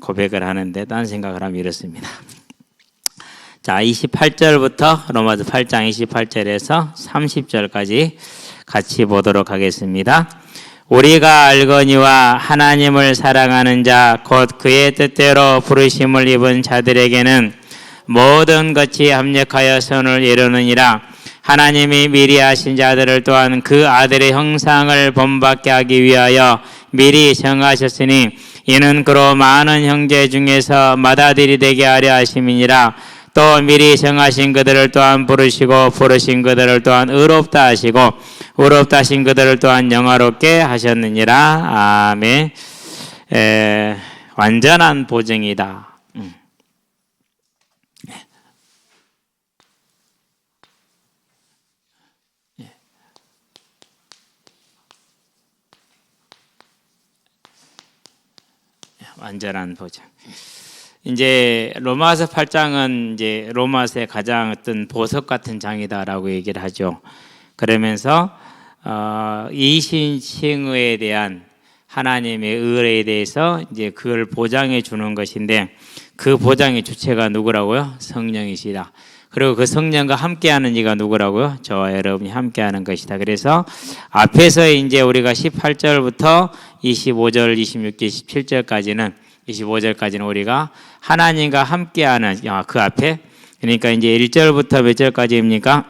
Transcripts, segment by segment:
고백을 하는데 딴 생각을 하면 이렇습니다. 자, 28절부터 로마서 8장 28절에서 30절까지 같이 보도록 하겠습니다. 우리가 알거니와 하나님을 사랑하는 자 곧 그의 뜻대로 부르심을 입은 자들에게는 모든 것이 합력하여 선을 이루느니라. 하나님이 미리 하신 자들을 또한 그 아들의 형상을 본받게 하기 위하여 미리 정하셨으니 이는 그로 많은 형제 중에서 맏아들이 되게 하려 하심이니라. 또 미리 정하신 그들을 또한 부르시고 부르신 그들을 또한 의롭다 하시고 의롭다 하신 그들을 또한 영화롭게 하셨느니라. 아멘. 완전한 보증이다. 완전한 보증. 이제 로마서 8장은 이제 로마서의 가장 어떤 보석 같은 장이다라고 얘기를 하죠. 그러면서 이신칭의에 대한 하나님의 의에 대해서 이제 그걸 보장해 주는 것인데 그 보장의 주체가 누구라고요? 성령이시다. 그리고 그 성령과 함께하는 이가 누구라고요? 저와 여러분이 함께하는 것이다. 그래서 앞에서 이제 우리가 18절부터 25절, 26절, 17절까지는 25절까지는 우리가 하나님과 함께하는 그 앞에 그러니까 이제 1절부터 몇 절까지입니까?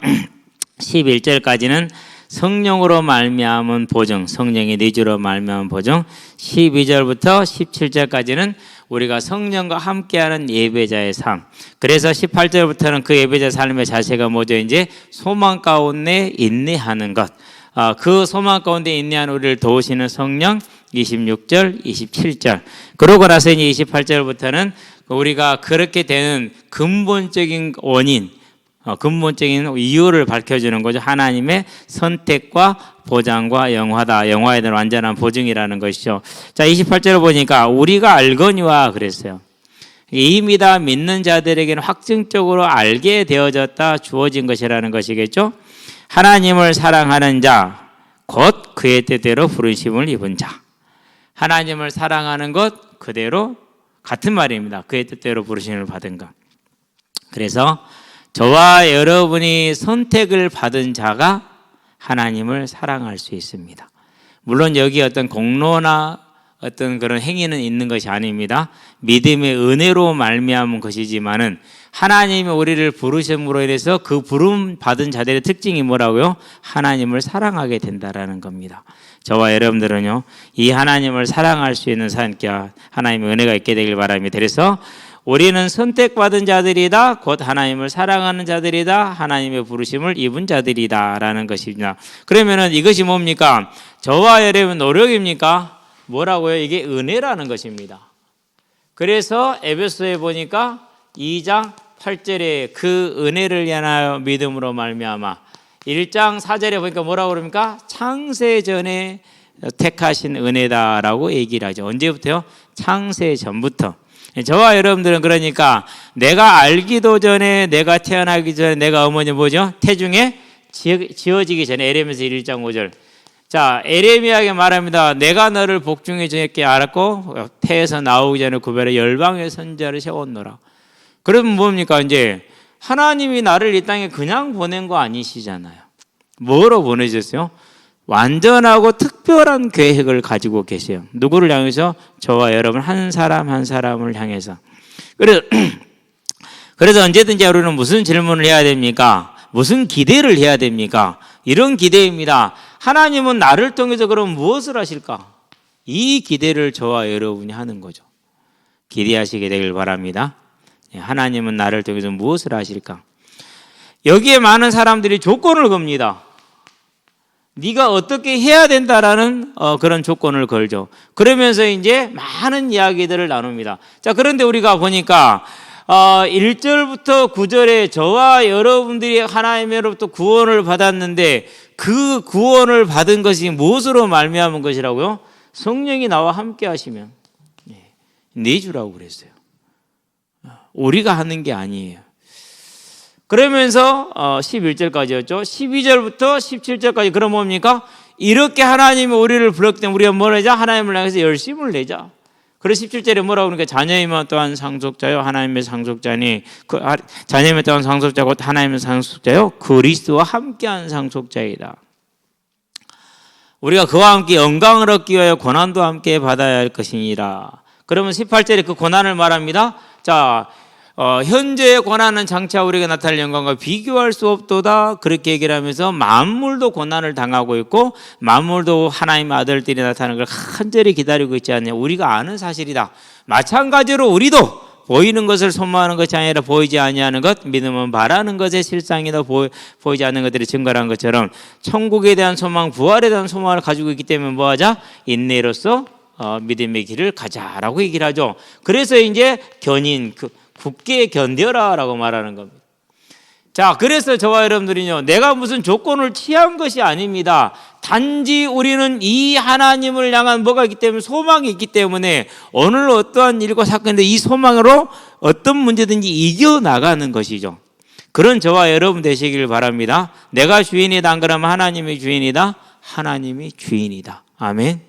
11절까지는 성령으로 말미암은 보증, 성령의 내주로 말미암은 보증. 12절부터 17절까지는 우리가 성령과 함께하는 예배자의 삶. 그래서 18절부터는 그 예배자 삶의 자세가 뭐죠? 이제 소망 가운데 인내하는 것. 그 소망 가운데 인내하는 우리를 도우시는 성령. 26절, 27절. 그러고 나서 이제 28절부터는 우리가 그렇게 되는 근본적인 원인, 근본적인 이유를 밝혀주는 거죠. 하나님의 선택과 보장과 영화다. 영화에 대한 완전한 보증이라는 것이죠. 자, 28절을 보니까 우리가 알거니와 그랬어요. 이미 다 믿는 자들에게는 확증적으로 알게 되어졌다 주어진 것이라는 것이겠죠. 하나님을 사랑하는 자, 곧 그의 뜻대로 부르심을 입은 자. 하나님을 사랑하는 것 그대로 같은 말입니다. 그의 뜻대로 부르심을 받은 것. 그래서 저와 여러분이 선택을 받은 자가 하나님을 사랑할 수 있습니다. 물론 여기 어떤 공로나 어떤 그런 행위는 있는 것이 아닙니다. 믿음의 은혜로 말미암은 것이지만은 하나님이 우리를 부르심으로 인해서 그 부름 받은 자들의 특징이 뭐라고요? 하나님을 사랑하게 된다라는 겁니다. 저와 여러분들은요, 이 하나님을 사랑할 수 있는 삶께 하나님의 은혜가 있게 되길 바랍니다. 그래서 우리는 선택받은 자들이다. 곧 하나님을 사랑하는 자들이다. 하나님의 부르심을 입은 자들이다라는 것입니다. 그러면은 이것이 뭡니까? 저와 여러분 노력입니까? 뭐라고요? 이게 은혜라는 것입니다. 그래서 에베소에 보니까 2장 8절에 그 은혜를 인하여 믿음으로 말미암아 1장 4절에 보니까 뭐라고 그럽니까? 창세 전에 택하신 은혜다라고 얘기를 하죠. 언제부터요? 창세 전부터. 저와 여러분들은 그러니까 내가 알기도 전에 내가 태어나기 전에 내가 어머니 뭐죠? 태중에 지어지기 전에 에레미야서 1장 5절. 자, 에레미야에게 말합니다. 내가 너를 복중에 정했게 알았고 태에서 나오기 전에 구별해 열방의 선지자를 세웠노라. 그러면 뭡니까? 이제 하나님이 나를 이 땅에 그냥 보낸 거 아니시잖아요. 뭐로 보내셨어요? 완전하고 특별한 계획을 가지고 계세요. 누구를 향해서? 저와 여러분 한 사람 한 사람을 향해서. 그래서 언제든지 우리는 무슨 질문을 해야 됩니까? 무슨 기대를 해야 됩니까? 이런 기대입니다. 하나님은 나를 통해서 그럼 무엇을 하실까? 이 기대를 저와 여러분이 하는 거죠. 기대하시게 되길 바랍니다. 하나님은 나를 통해서 무엇을 하실까? 여기에 많은 사람들이 조건을 겁니다. 네가 어떻게 해야 된다라는 그런 조건을 걸죠. 그러면서 이제 많은 이야기들을 나눕니다. 자, 그런데 우리가 보니까 1절부터 9절에 저와 여러분들이 하나님으로부터 구원을 받았는데 그 구원을 받은 것이 무엇으로 말미암은 것이라고요? 성령이 나와 함께 하시면 내주라고 그랬어요. 우리가 하는 게 아니에요. 그러면서 11절까지였죠. 12절부터 17절까지 그럼 뭡니까? 이렇게 하나님이 우리를 불렀기 때문에 우리가 뭘 하자? 하나님을 향해서 열심을 내자. 그래서 17절에 뭐라고 그러니까 자녀이면 또한 상속자요 하나님의 상속자니 자녀이면 또한 상속자고 하나님의 상속자요 그리스도와 함께한 상속자이다. 우리가 그와 함께 영광을 얻기 위하여 고난도 함께 받아야 할 것이니라. 그러면 18절에 그 고난을 말합니다. 자, 현재의 고난은 장차 우리가 나타날 영광과 비교할 수 없도다. 그렇게 얘기를 하면서 만물도 고난을 당하고 있고 만물도 하나님의 아들들이 나타나는 걸 간절히 기다리고 있지 않냐. 우리가 아는 사실이다. 마찬가지로 우리도 보이는 것을 소망하는 것이 아니라 보이지 아니하는 것, 믿음은 바라는 것의 실상이다. 보이지 않는 것들이 증거한 것처럼 천국에 대한 소망, 부활에 대한 소망을 가지고 있기 때문에 뭐하자? 인내로서 믿음의 길을 가자라고 얘기를 하죠. 그래서 이제 견인, 굳게 견뎌라라고 말하는 겁니다. 자, 그래서 저와 여러분들은요, 내가 무슨 조건을 취한 것이 아닙니다. 단지 우리는 이 하나님을 향한 뭐가 있기 때문에, 소망이 있기 때문에 오늘 어떠한 일과 사건인데 이 소망으로 어떤 문제든지 이겨나가는 것이죠. 그런 저와 여러분 되시길 바랍니다. 내가 주인이다 안 그러면 하나님이 주인이다, 하나님이 주인이다. 아멘.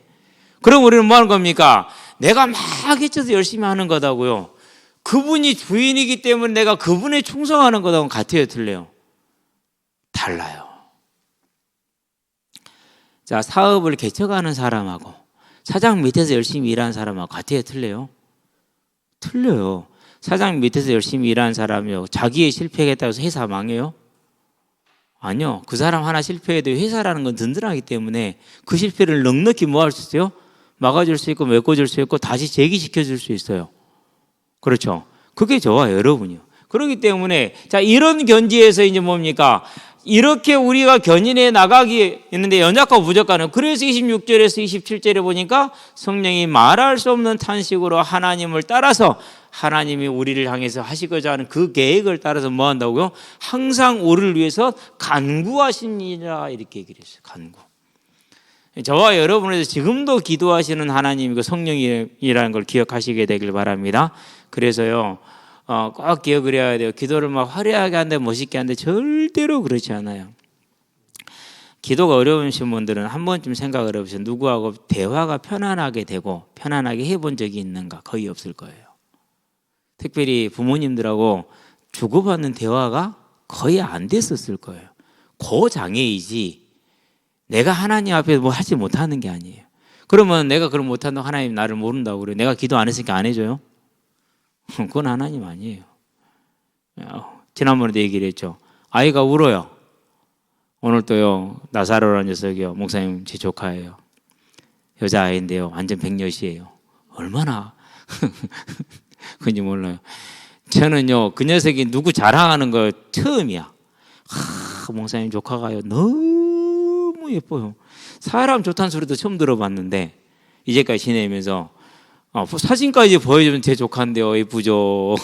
그럼 우리는 뭐 하는 겁니까? 내가 막 해쳐서 열심히 하는 거다고요. 그분이 주인이기 때문에 내가 그분에 충성하는 거하고는 같아요, 틀려요? 달라요. 자, 사업을 개척하는 사람하고 사장 밑에서 열심히 일하는 사람하고 같아요, 틀려요? 틀려요. 사장 밑에서 열심히 일하는 사람이요, 자기의 실패했다고 해서 회사 망해요? 아니요. 그 사람 하나 실패해도 회사라는 건 든든하기 때문에 그 실패를 넉넉히 뭐 할 수 있어요? 막아줄 수 있고 메꿔줄 수 있고 다시 재기시켜줄 수 있어요. 그렇죠. 그게 저와 여러분이요. 그렇기 때문에 자, 이런 견지에서 이제 뭡니까? 이렇게 우리가 견인해 나가기 있는데 연약하고 부족하는, 그래서 26절에서 27절에 보니까 성령이 말할 수 없는 탄식으로 하나님을 따라서 하나님이 우리를 향해서 하시고자 하는 그 계획을 따라서 뭐 한다고요? 항상 우리를 위해서 간구하시니라 이렇게 얘기를 했어요. 간구. 저와 여러분에서 지금도 기도하시는 하나님이고 성령이라는 걸 기억하시게 되길 바랍니다. 그래서요, 꼭 기억을 해야 돼요. 기도를 막 화려하게 하는데 멋있게 하는데 절대로 그렇지 않아요. 기도가 어려우신 분들은 한 번쯤 생각을 해보세요. 누구하고 대화가 편안하게 되고 편안하게 해본 적이 있는가? 거의 없을 거예요. 특별히 부모님들하고 주고받는 대화가 거의 안 됐었을 거예요. 그 장애이지 내가 하나님 앞에 뭐 하지 못하는 게 아니에요. 그러면 내가 그럼 못한다고 하나님 나를 모른다고 그래요? 내가 기도 안 했으니까 안 해줘요? 그건 하나님 아니에요. 지난번에도 얘기를 했죠. 아이가 울어요. 오늘 또요, 나사로라는 녀석이요, 목사님 제 조카예요. 여자아이인데요, 완전 백녀시예요. 얼마나 그런지 몰라요. 저는요, 그 녀석이 누구 자랑하는 거 처음이야. 목사님 조카가요 너무 예뻐요. 사람 좋다는 소리도 처음 들어봤는데 이제까지 지내면서 사진까지 보여주면 제 조카인데요, 예쁘죠?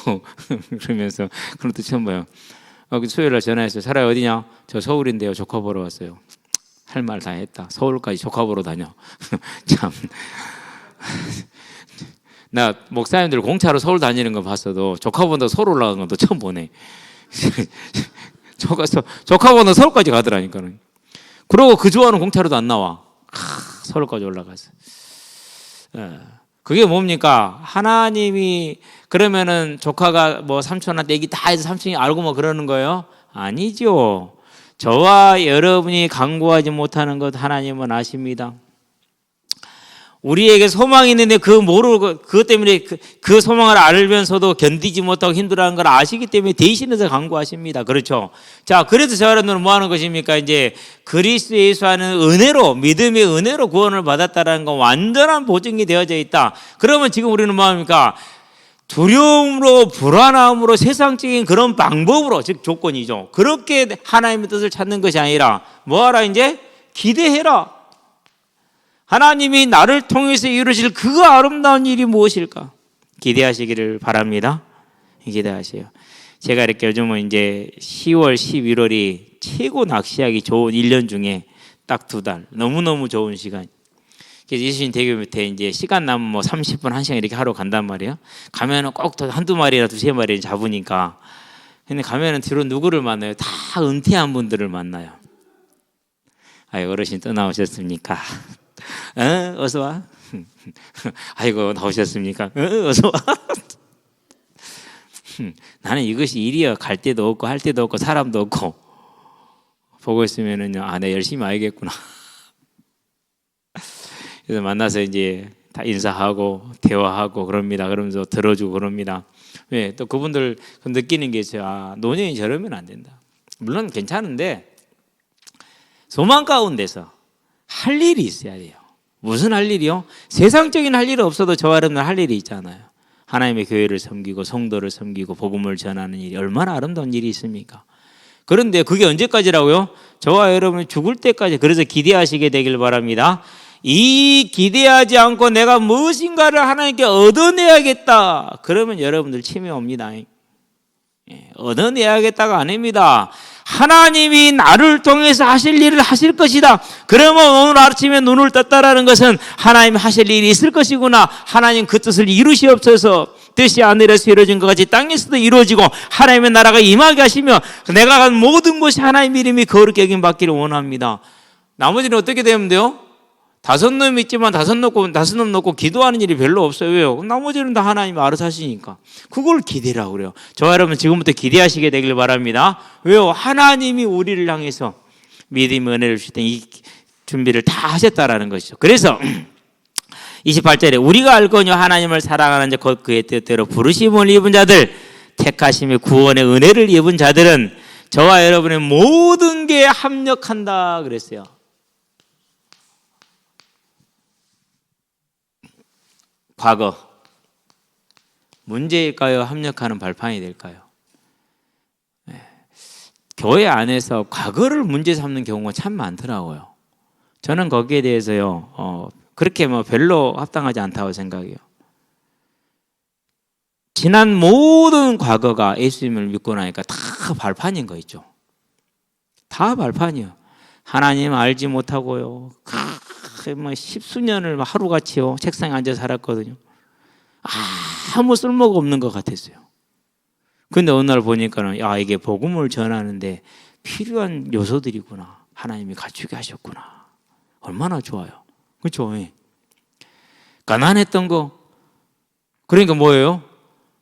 그러면서 그런 것도 처음 봐요. 수요일날 전화했어요. 사라이 어디냐? 저 서울인데요, 조카 보러 왔어요. 할 말 다 했다. 서울까지 조카 보러 다녀. 참. 나 목사님들 공차로 서울 다니는 거 봤어도 조카 보다 서울 올라간 건 또 처음 보네. 조카 보다 서울까지 가더라니까는. 그러고 그 좋아하는 공차로도 안 나와. 서울까지 올라가서. 그게 뭡니까? 하나님이 그러면은 조카가 뭐 삼촌한테 얘기 다 해서 삼촌이 알고 뭐 그러는 거예요? 아니죠. 저와 여러분이 간구하지 못하는 것 하나님은 아십니다. 우리에게 소망이 있는데 그것 때문에 그 소망을 알면서도 견디지 못하고 힘들어하는 걸 아시기 때문에 대신해서 간구하십니다. 그렇죠? 자, 그래서 저 여러분은 뭐 하는 것입니까? 이제 그리스도 예수 안은 은혜로, 믿음의 은혜로 구원을 받았다라는 건 완전한 보증이 되어져 있다. 그러면 지금 우리는 뭐 합니까? 두려움으로, 불안함으로, 세상적인 그런 방법으로, 즉 조건이죠. 그렇게 하나님의 뜻을 찾는 것이 아니라 뭐 하라 이제? 기대해라. 하나님이 나를 통해서 이루실 그 아름다운 일이 무엇일까? 기대하시기를 바랍니다. 기대하세요. 제가 이렇게 요즘은 이제 10월, 11월이 최고 낚시하기 좋은 1년 중에 딱 2달. 너무너무 좋은 시간. 그래서 예수님 대교 밑에 이제 시간 남으면 뭐 30분, 1시간 이렇게 하러 간단 말이에요. 가면은 꼭 한두 마리나 두세 마리 잡으니까. 근데 가면은 뒤로 누구를 만나요? 다 은퇴한 분들을 만나요. 어르신 떠나오셨습니까? 어서 와. 아이고 나오셨습니까? 어서 와. 나는 이것이 일이야. 갈 데도 없고 할 데도 없고 사람도 없고 보고 있으면은요, 아, 내가 열심히 와야겠구나. 그래서 만나서 이제 다 인사하고 대화하고 그럽니다. 그러면서 들어주고 그럽니다. 왜? 또 그분들 느끼는 게 있어요. 아, 노년이 저러면 안 된다. 물론 괜찮은데 소망 가운데서 할 일이 있어야 돼요. 무슨 할 일이요? 세상적인 할 일은 없어도 저와 여러분들 할 일이 있잖아요. 하나님의 교회를 섬기고 성도를 섬기고 복음을 전하는 일이 얼마나 아름다운 일이 있습니까? 그런데 그게 언제까지라고요? 저와 여러분이 죽을 때까지. 그래서 기대하시게 되길 바랍니다. 이 기대하지 않고 내가 무엇인가를 하나님께 얻어내야겠다. 그러면 여러분들 치매 옵니다. 얻어내야겠다가 아닙니다. 하나님이 나를 통해서 하실 일을 하실 것이다. 그러면 오늘 아침에 눈을 떴다라는 것은 하나님 하실 일이 있을 것이구나. 하나님 그 뜻을 이루시옵소서. 뜻이 하늘에서 이루어진 것 같이 땅에서도 이루어지고 하나님의 나라가 임하게 하시며 내가 간 모든 것이 하나님 이름이 거룩히 여김받기를 원합니다. 나머지는 어떻게 되면 돼요? 5놈 있지만 5놈 놓고 기도하는 일이 별로 없어요. 왜요? 나머지는 다 하나님이 알아서 하시니까. 그걸 기대라고 그래요. 저와 여러분 지금부터 기대하시게 되길 바랍니다. 왜요? 하나님이 우리를 향해서 믿음의 은혜를 주실 때 이 준비를 다 하셨다라는 것이죠. 그래서 28절에 우리가 알거니와 하나님을 사랑하는 자 곧 그의 뜻대로 부르심을 입은 자들, 택하심의 구원의 은혜를 입은 자들은 저와 여러분의 모든 게 합력한다 그랬어요. 과거 문제일까요? 합력하는 발판이 될까요? 네. 교회 안에서 과거를 문제 삼는 경우가 참 많더라고요. 저는 거기에 대해서요 그렇게 별로 합당하지 않다고 생각해요. 지난 모든 과거가 예수님을 믿고 나니까 다 발판인 거 있죠. 다 발판이요. 하나님 알지 못하고요. 십수년을 하루같이요 책상에 앉아 살았거든요. 아무 쓸모가 없는 것 같았어요. 근데 어느 날 보니까는 야, 이게 복음을 전하는데 필요한 요소들이구나. 하나님이 갖추게 하셨구나. 얼마나 좋아요. 그렇죠? 가난했던 거 그러니까 뭐예요?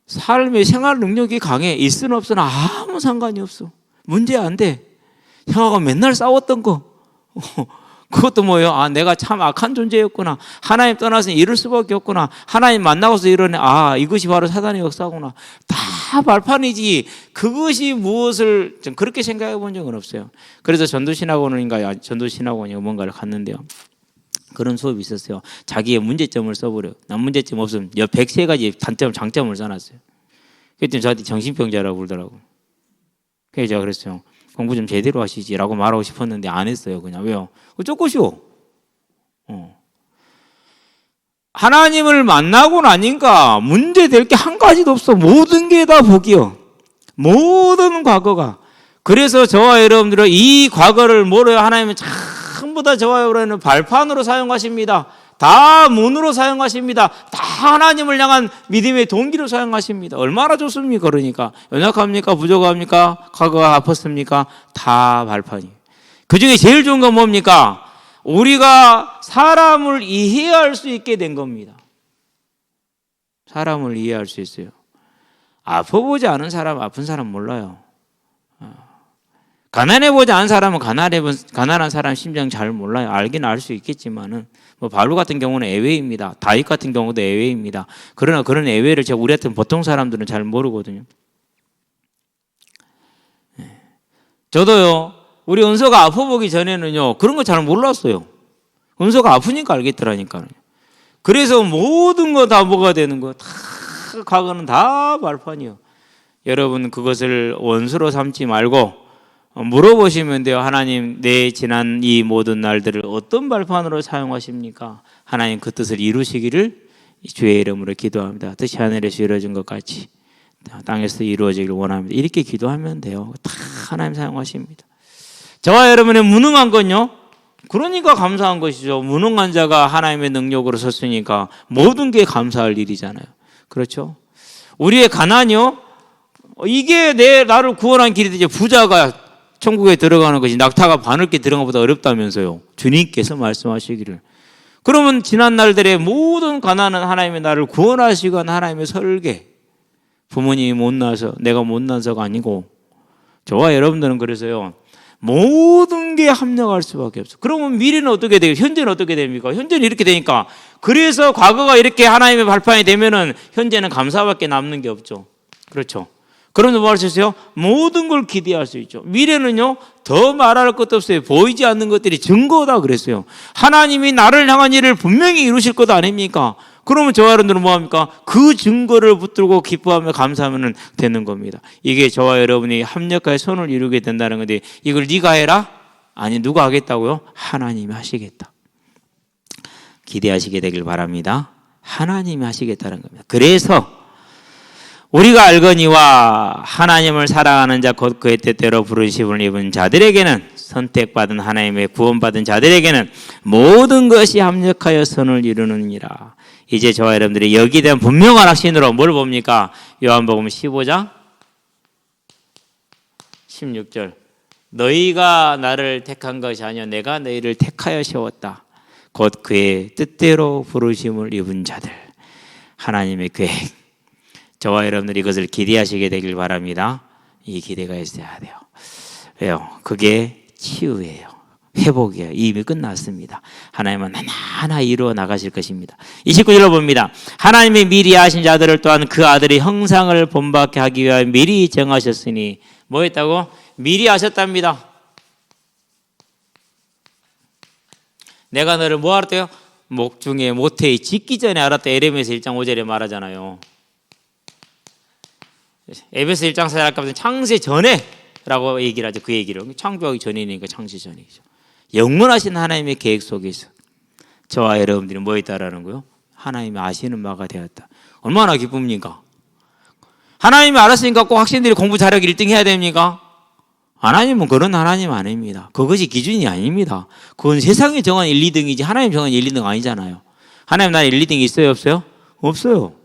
삶의 생활 능력이 강해. 있으나 없으나 아무 상관이 없어. 문제 안 돼. 형하고 맨날 싸웠던 거 그것도 뭐예요? 아, 내가 참 악한 존재였구나. 하나님 떠나서 이럴 수밖에 없구나. 하나님 만나고서 이러네. 아, 이것이 바로 사단의 역사구나. 다 발판이지. 그것이 무엇을 좀 그렇게 생각해 본 적은 없어요. 그래서 전도신학원인가 뭔가를 갔는데요. 그런 수업이 있었어요. 자기의 문제점을 써버려요. 난 문제점 없으면 103가지 단점, 장점을 써놨어요. 그랬더니 저한테 정신병자라고 그러더라고요. 그래서 제가 그랬어요. 공부 좀 제대로 하시지라고 말하고 싶었는데 안 했어요. 그냥. 왜요? 어쩔 것이오. 하나님을 만나고 나니까 문제될 게 한 가지도 없어. 모든 게 다 복이요. 모든 과거가. 그래서 저와 여러분들은 이 과거를 뭐래요? 하나님은 전부 다 저와 여러분을 발판으로 사용하십니다. 다 문으로 사용하십니다. 다 하나님을 향한 믿음의 동기로 사용하십니다. 얼마나 좋습니까? 그러니까 연약합니까? 부족합니까? 과거가 아팠습니까? 다 발판이에요. 그 중에 제일 좋은 건 뭡니까? 우리가 사람을 이해할 수 있게 된 겁니다. 사람을 이해할 수 있어요. 아파보지 않은 사람, 아픈 사람 몰라요. 가난해보지 않은 사람은 가난한 사람 심정 잘 몰라요. 알긴 알 수 있겠지만은 바울 같은 경우는 예외입니다. 다윗 같은 경우도 예외입니다. 그러나 그런 예외를 우리 같은 보통 사람들은 잘 모르거든요. 저도요. 우리 은서가 아파보기 전에는요. 그런 거 잘 몰랐어요. 은서가 아프니까 알겠더라니까요. 그래서 모든 거 다 뭐가 되는 거예요. 다 과거는 다 발판이요. 여러분 그것을 원수로 삼지 말고 물어보시면 돼요. 하나님, 내 지난 이 모든 날들을 어떤 발판으로 사용하십니까? 하나님 그 뜻을 이루시기를 주의 이름으로 기도합니다. 뜻이 하늘에서 이루어진 것 같이 땅에서 이루어지기를 원합니다. 이렇게 기도하면 돼요. 다 하나님 사용하십니다. 저와 여러분의 무능한 건요. 그러니까 감사한 것이죠. 무능한 자가 하나님의 능력으로 섰으니까 모든 게 감사할 일이잖아요. 그렇죠? 우리의 가난이요. 이게 나를 구원한 길이 되죠. 부자가 천국에 들어가는 것이 낙타가 바늘게 들어가는 것보다 어렵다면서요. 주님께서 말씀하시기를. 그러면 지난 날들의 모든 가난은 하나님의 나를 구원하시고 한 하나님의 설계. 부모님이 못나서 내가 못나서가 아니고 저와 여러분들은 그래서요 모든 게 합력할 수밖에 없어. 그러면 미래는 어떻게 돼요? 현재는 어떻게 됩니까? 현재는 이렇게 되니까 그래서 과거가 이렇게 하나님의 발판이 되면은 현재는 감사밖에 남는 게 없죠. 그렇죠. 그러면 뭐 할 수 있어요? 모든 걸 기대할 수 있죠. 미래는요 더 말할 것도 없어요. 보이지 않는 것들이 증거다 그랬어요. 하나님이 나를 향한 일을 분명히 이루실 것 아닙니까? 그러면 저와 여러분들은 뭐합니까? 그 증거를 붙들고 기뻐하며 감사하면 되는 겁니다. 이게 저와 여러분이 합력하여 선을 이루게 된다는 건데 이걸 네가 해라? 아니 누가 하겠다고요? 하나님이 하시겠다. 기대하시게 되길 바랍니다. 하나님이 하시겠다는 겁니다. 그래서 우리가 알거니와 하나님을 사랑하는 자 곧 그의 뜻대로 부르심을 입은 자들에게는 선택받은 하나님의 구원받은 자들에게는 모든 것이 합력하여 선을 이루느니라. 이제 저와 여러분들이 여기에 대한 분명한 확신으로 뭘 봅니까? 요한복음 15장 16절 너희가 나를 택한 것이 아니요 내가 너희를 택하여 세웠다. 곧 그의 뜻대로 부르심을 입은 자들. 하나님의 계획. 저와 여러분들이 이것을 기대하시게 되길 바랍니다. 이 기대가 있어야 돼요. 왜요? 그게 치유예요. 회복이에요. 이미 끝났습니다. 하나님은 하나하나 이루어 나가실 것입니다. 29절로 봅니다. 하나님이 미리 아신 자들을 또한 그 아들의 형상을 본받게 하기 위하여 미리 정하셨으니 뭐 했다고? 미리 아셨답니다. 내가 너를 뭐 알았대요? 목중에 모태에 짓기 전에 알았다. 에레미야서 1장 5절에 말하잖아요. 에베소 1장 4절 아까 창세 전에 라고 얘기를 하죠. 그 얘기를 창조하기 전이니까 창세 전이죠. 영원하신 하나님의 계획 속에서 저와 여러분들이 뭐 있다라는 거요? 하나님이 아시는 바가 되었다. 얼마나 기쁩니까? 하나님이 알았으니까 꼭 학생들이 공부 잘하고 1등 해야 됩니까? 하나님은 그런 하나님 아닙니다. 그것이 기준이 아닙니다. 그건 세상이 정한 1, 2등이지 하나님 정한 1, 2등 아니잖아요. 하나님 나라에 1, 2등이 있어요? 없어요? 없어요.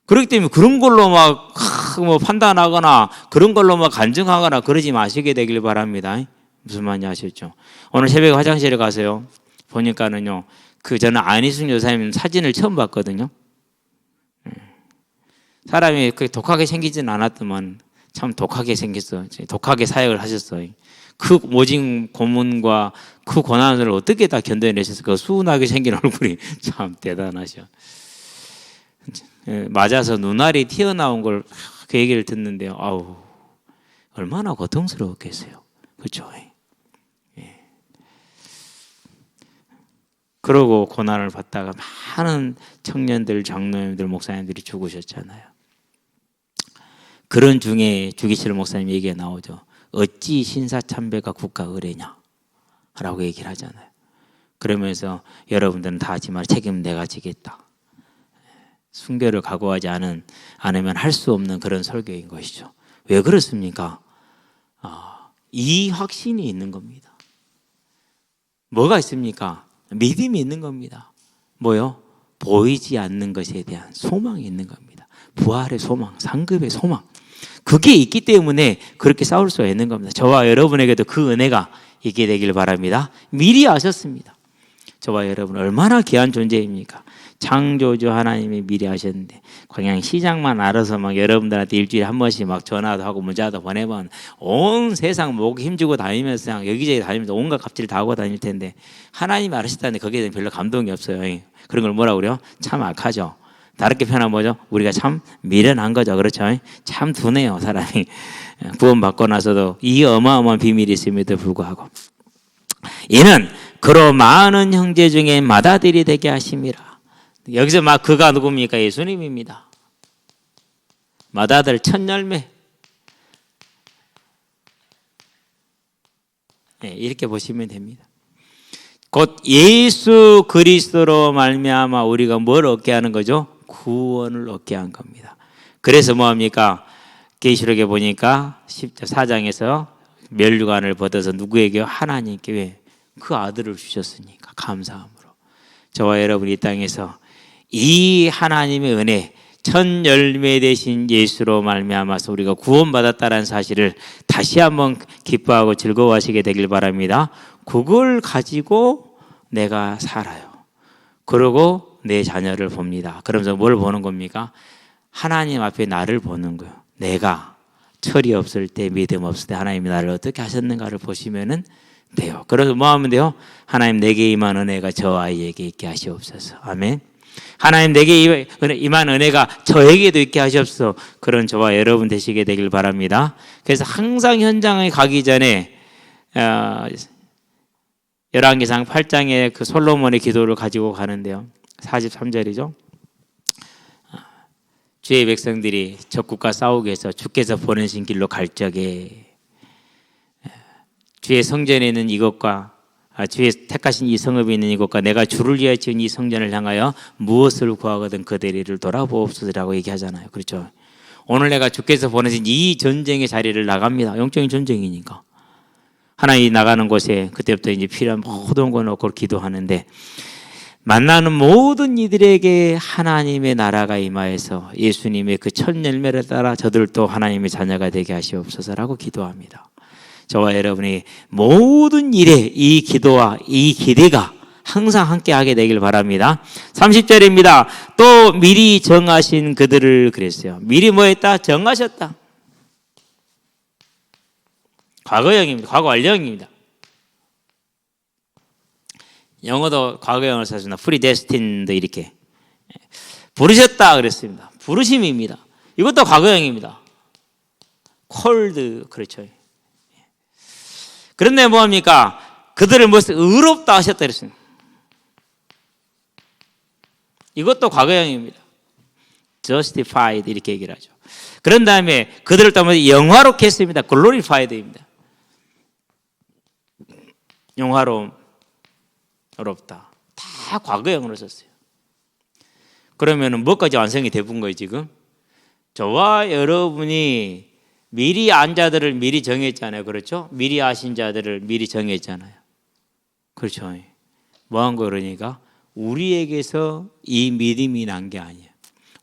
그렇기 때문에 그런 걸로 막 뭐 판단하거나 그런 걸로 막 간증하거나 그러지 마시게 되길 바랍니다. 무슨 말인지 아셨죠? 오늘 새벽에 화장실에 가서요 보니까는요 저는 안희숙 여사님 사진을 처음 봤거든요. 사람이 그렇게 독하게 생기지는 않았더만 참 독하게 생겼어. 독하게 사역을 하셨어요. 그 모진 고문과 그 고난을 어떻게 다 견뎌내셨을까? 수운하게 생긴 얼굴이 참 대단하셔. 맞아서 눈알이 튀어나온 걸 그 얘기를 듣는데요. 아우 얼마나 고통스러웠겠어요. 그렇죠? 예. 그러고 고난을 받다가 많은 청년들, 장로님들, 목사님들이 죽으셨잖아요. 그런 중에 주기철 목사님 얘기가 나오죠. 어찌 신사참배가 국가 의례냐 라고 얘기를 하잖아요. 그러면서 여러분들은 다 하지만 책임은 내가 지겠다. 순교를 각오하지 않으면 할 수 없는 그런 설교인 것이죠. 왜 그렇습니까? 이 확신이 있는 겁니다. 뭐가 있습니까? 믿음이 있는 겁니다. 뭐요? 보이지 않는 것에 대한 소망이 있는 겁니다. 부활의 소망, 상급의 소망. 그게 있기 때문에 그렇게 싸울 수가 있는 겁니다. 저와 여러분에게도 그 은혜가 있게 되길 바랍니다. 미리 아셨습니다. 저와 여러분 얼마나 귀한 존재입니까? 창조주 하나님이 미리 하셨는데 그냥 시장만 알아서 막 여러분들한테 일주일에 한 번씩 막 전화도 하고 문자도 보내면 온 세상 목 힘주고 다니면서 그냥 여기저기 다니면서 온갖 갑질 다 하고 다닐 텐데 하나님이 알으셨다는데 거기에 대한 별로 감동이 없어요. 그런 걸 뭐라고 그래요? 참 악하죠. 다르게 표현하면 뭐죠? 우리가 참 미련한 거죠. 그렇죠? 참 둔해요 사람이. 구원받고 나서도 이 어마어마한 비밀이 있음에도 불구하고 이는 그로 많은 형제 중에 맏아들이 되게 하심이라. 여기서 막 그가 누굽니까? 예수님입니다. 맏아들 첫 열매. 네, 이렇게 보시면 됩니다. 곧 예수 그리스도로 말미암아 우리가 뭘 얻게 하는 거죠? 구원을 얻게 한 겁니다. 그래서 뭐합니까? 계시록에 보니까 14장에서 멸류관을 벗어서 누구에게요? 하나님께. 왜? 그 아들을 주셨으니까 감사함으로. 저와 여러분이 이 땅에서 이 하나님의 은혜 첫 열매 되신 예수로 말미암아서 우리가 구원받았다는 사실을 다시 한번 기뻐하고 즐거워하시게 되길 바랍니다. 그걸 가지고 내가 살아요. 그러고 내 자녀를 봅니다. 그러면서 뭘 보는 겁니까? 하나님 앞에 나를 보는 거예요. 내가 철이 없을 때, 믿음 없을 때 하나님이 나를 어떻게 하셨는가를 보시면은 돼요. 그래서 뭐 하면 돼요? 하나님 내게 임한 은혜가 저 아이에게 있게 하시옵소서. 아멘. 하나님 내게 임한 은혜가 저에게도 있게 하시옵소서. 그런 저와 여러분 되시게 되길 바랍니다. 그래서 항상 현장에 가기 전에 열왕기상 8장에 그 솔로몬의 기도를 가지고 가는데요. 43절이죠. 주의 백성들이 적국과 싸우기 위해서 주께서 보내신 길로 갈 적에 주의 성전에 있는 이것과 주의 택하신 이 성읍에 있는 이것과 내가 주를 위하여 지은 이 성전을 향하여 무엇을 구하거든 그들의 일을 돌아보옵소서라고 얘기하잖아요. 그렇죠? 오늘 내가 주께서 보내신 이 전쟁의 자리를 나갑니다. 영적인 전쟁이니까. 하나님이 나가는 곳에 그때부터 이제 필요한 모든 걸 놓고 기도하는데 만나는 모든 이들에게 하나님의 나라가 임하여서 예수님의 그 첫 열매를 따라 저들도 하나님의 자녀가 되게 하시옵소서라고 기도합니다. 저와 여러분이 모든 일에 이 기도와 이 기대가 항상 함께 하게 되길 바랍니다. 30절입니다. 또 미리 정하신 그들을 그랬어요. 미리 뭐 했다? 정하셨다. 과거형입니다. 과거 완료형입니다. 영어도 과거형을 썼습니다. predestined 이렇게 부르셨다 그랬습니다. 부르심입니다. 이것도 과거형입니다. called 그렇죠. 그런데 뭐합니까? 그들을 무엇을 의롭다 하셨다 그랬습니다. 이것도 과거형입니다. justified 이렇게 얘기를 하죠. 그런 다음에 그들을 또 영화롭게 했습니다. glorified입니다. 영화로움, 어렵다. 다 과거형으로 썼어요. 그러면은 뭐까지 완성이 돼본 거예요, 지금? 저와 여러분이 미리 안 자들을 미리 정했잖아요. 그렇죠? 미리 아신 자들을 미리 정했잖아요. 그렇죠? 뭐 한 거 그러니까 우리에게서 이 믿음이 난 게 아니에요.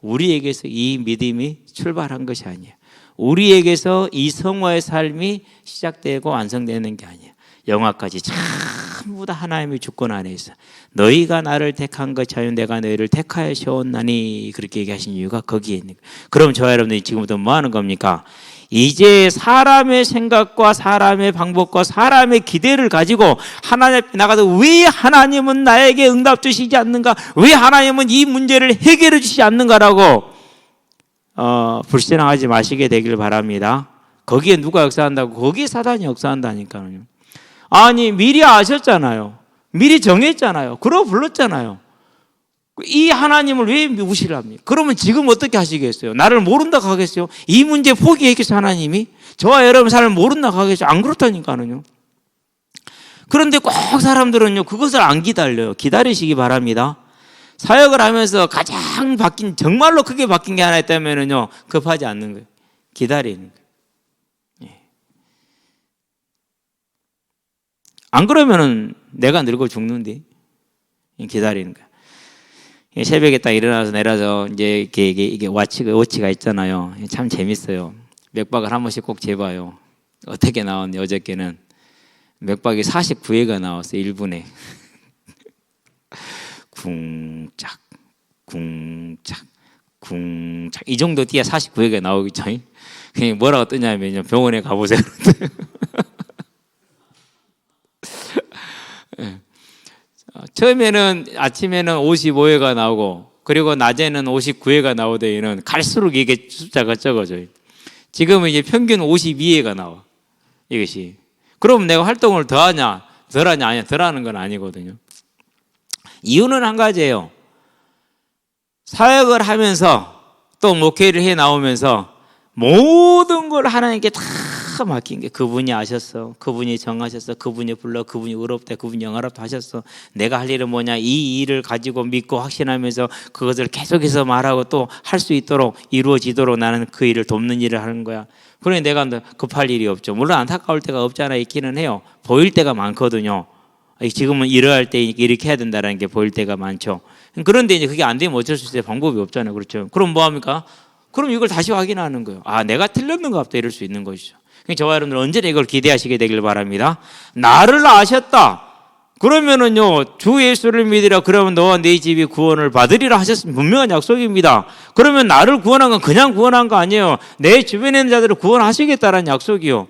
우리에게서 이 믿음이 출발한 것이 아니에요. 우리에게서 이 성화의 삶이 시작되고 완성되는 게 아니에요. 영화까지 전부 다 하나님의 주권 안에 있어. 너희가 나를 택한 것처럼 내가 너희를 택하여 세웠나니 그렇게 얘기하신 이유가 거기에 있는 거예요. 그럼 저와 여러분들이 지금부터 뭐 하는 겁니까? 이제 사람의 생각과 사람의 방법과 사람의 기대를 가지고 하나님 앞에 나가서 왜 하나님은 나에게 응답 주시지 않는가? 왜 하나님은 이 문제를 해결해 주시지 않는가라고 불신앙하지 마시게 되길 바랍니다. 거기에 누가 역사한다고? 거기에 사단이 역사한다니까요. 아니 미리 아셨잖아요. 미리 정했잖아요. 그러고 불렀잖아요. 이 하나님을 왜 무시를 합니까? 그러면 지금 어떻게 하시겠어요? 나를 모른다고 하겠어요? 이 문제 포기했겠어요? 하나님이? 저와 여러분 삶을 모른다고 하겠어요? 안 그렇다니까요. 그런데 꼭 사람들은요 그것을 안 기다려요. 기다리시기 바랍니다. 사역을 하면서 가장 바뀐 정말로 크게 바뀐 게 하나 있다면요 급하지 않는 거예요. 기다리는 거예요. 안 그러면은 내가 늙어 죽는데 기다리는 거야. 새벽에 딱 일어나서 내려서 이제 이게 워치가 있잖아요. 참 재밌어요. 맥박을 한 번씩 꼭 재봐요. 어떻게 나왔는지 어저께는 맥박이 49회가 나왔어요. 1분에. 쿵짝 쿵짝 쿵짝 이 정도 뛰어야 49회가 나오겠죠. 그냥 뭐라고 뜨냐면요. 병원에 가보세요. 처음에는 아침에는 55회가 나오고 그리고 낮에는 59회가 나오더니는 갈수록 이게 숫자가 적어져요. 지금은 이제 평균 52회가 나와. 이것이. 그럼 내가 활동을 더 하냐, 덜 하냐, 아니야. 덜 하는 건 아니거든요. 이유는 한 가지예요. 사역을 하면서 또 목회를 해 나오면서 모든 걸 하나님께 다 맡긴 게 그분이 아셨어. 그분이 정하셨어. 그분이 불러. 그분이 의롭다. 그분이 영화롭다 하셨어. 내가 할 일은 뭐냐. 이 일을 가지고 믿고 확신하면서 그것을 계속해서 말하고 또 할 수 있도록 이루어지도록 나는 그 일을 돕는 일을 하는 거야. 그러니 내가 급할 일이 없죠. 물론 안타까울 때가 없지 않아 있기는 해요. 보일 때가 많거든요. 지금은 이러할 때 이렇게 해야 된다는 게 보일 때가 많죠. 그런데 이제 그게 안 되면 어쩔 수 있어요. 방법이 없잖아요. 그렇죠. 그럼 뭐 합니까? 그럼 이걸 다시 확인하는 거예요. 아, 내가 틀렸는가 보다 이럴 수 있는 것이죠. 저와 여러분들 언제나 이걸 기대하시게 되길 바랍니다. 나를 아셨다. 그러면은요, 주 예수를 믿으라 그러면 너와 네 집이 구원을 받으리라 하셨으면 분명한 약속입니다. 그러면 나를 구원한 건 그냥 구원한 거 아니에요. 내 주변에 있는 자들을 구원하시겠다라는 약속이요.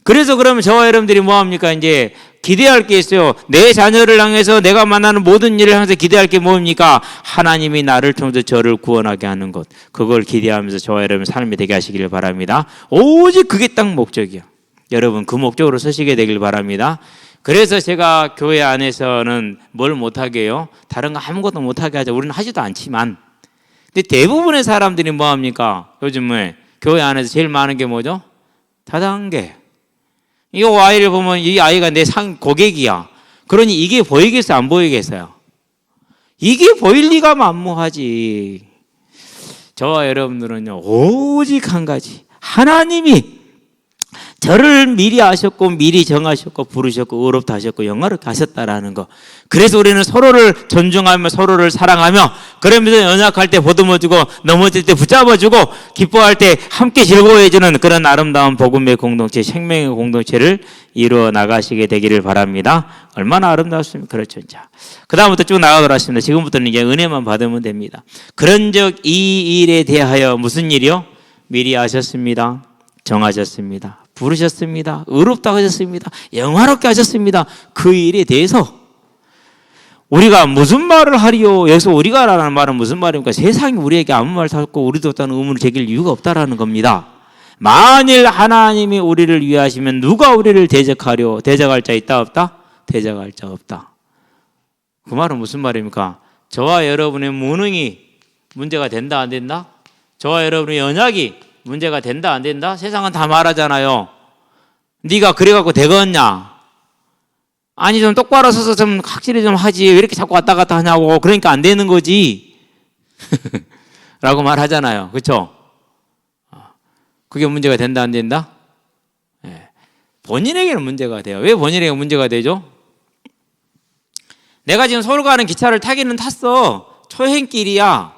그래서 그러면 저와 여러분들이 뭐합니까? 이제 기대할 게 있어요. 내 자녀를 향해서 내가 만나는 모든 일을 향해서 기대할 게 뭡니까? 하나님이 나를 통해서 저를 구원하게 하는 것. 그걸 기대하면서 저와 여러분 삶이 되게 하시기를 바랍니다. 오직 그게 딱 목적이요. 여러분 그 목적으로 서시게 되길 바랍니다. 그래서 제가 교회 안에서는 뭘 못하게 해요? 다른 거 아무것도 못하게 하죠. 우리는 하지도 않지만. 근데 대부분의 사람들이 뭐합니까? 요즘에 교회 안에서 제일 많은 게 뭐죠? 다단계. 이 아이를 보면 이 아이가 내 고객이야. 그러니 이게 보이겠어요? 안 보이겠어요? 이게 보일 리가 만무하지. 저와 여러분들은요, 오직 한 가지. 하나님이 저를 미리 아셨고 미리 정하셨고 부르셨고 의롭다 하셨고 영화롭게 하셨다라는 거. 그래서 우리는 서로를 존중하며 서로를 사랑하며 그러면서 연약할 때 보듬어주고 넘어질 때 붙잡아주고 기뻐할 때 함께 즐거워해주는 그런 아름다운 복음의 공동체, 생명의 공동체를 이루어 나가시게 되기를 바랍니다. 얼마나 아름다웠습니까? 그렇죠. 자, 그 다음부터 쭉 나가도록 하겠습니다. 지금부터는 이제 은혜만 받으면 됩니다. 그런즉 이 일에 대하여 무슨 일이요? 미리 아셨습니다. 정하셨습니다. 부르셨습니다. 의롭다고 하셨습니다. 영화롭게 하셨습니다. 그 일에 대해서 우리가 무슨 말을 하리요? 여기서 우리가라는 말은 무슨 말입니까? 세상이 우리에게 아무 말도 없고 우리도 어떤 의문을 제길 이유가 없다라는 겁니다. 만일 하나님이 우리를 위하시면 누가 우리를 대적하려? 대적할 자 있다 없다? 대적할 자 없다. 그 말은 무슨 말입니까? 저와 여러분의 무능이 문제가 된다 안 된다? 저와 여러분의 연약이 문제가 된다 안 된다? 세상은 다 말하잖아요. 네가 그래갖고 되겠냐? 아니 좀 똑바로 서서 좀 확실히 좀 하지 왜 이렇게 자꾸 왔다 갔다 하냐고. 그러니까 안 되는 거지 라고 말하잖아요. 그렇죠? 그게 문제가 된다 안 된다? 네. 본인에게는 문제가 돼요. 왜 본인에게 문제가 되죠? 내가 지금 서울 가는 기차를 타기는 탔어. 초행길이야.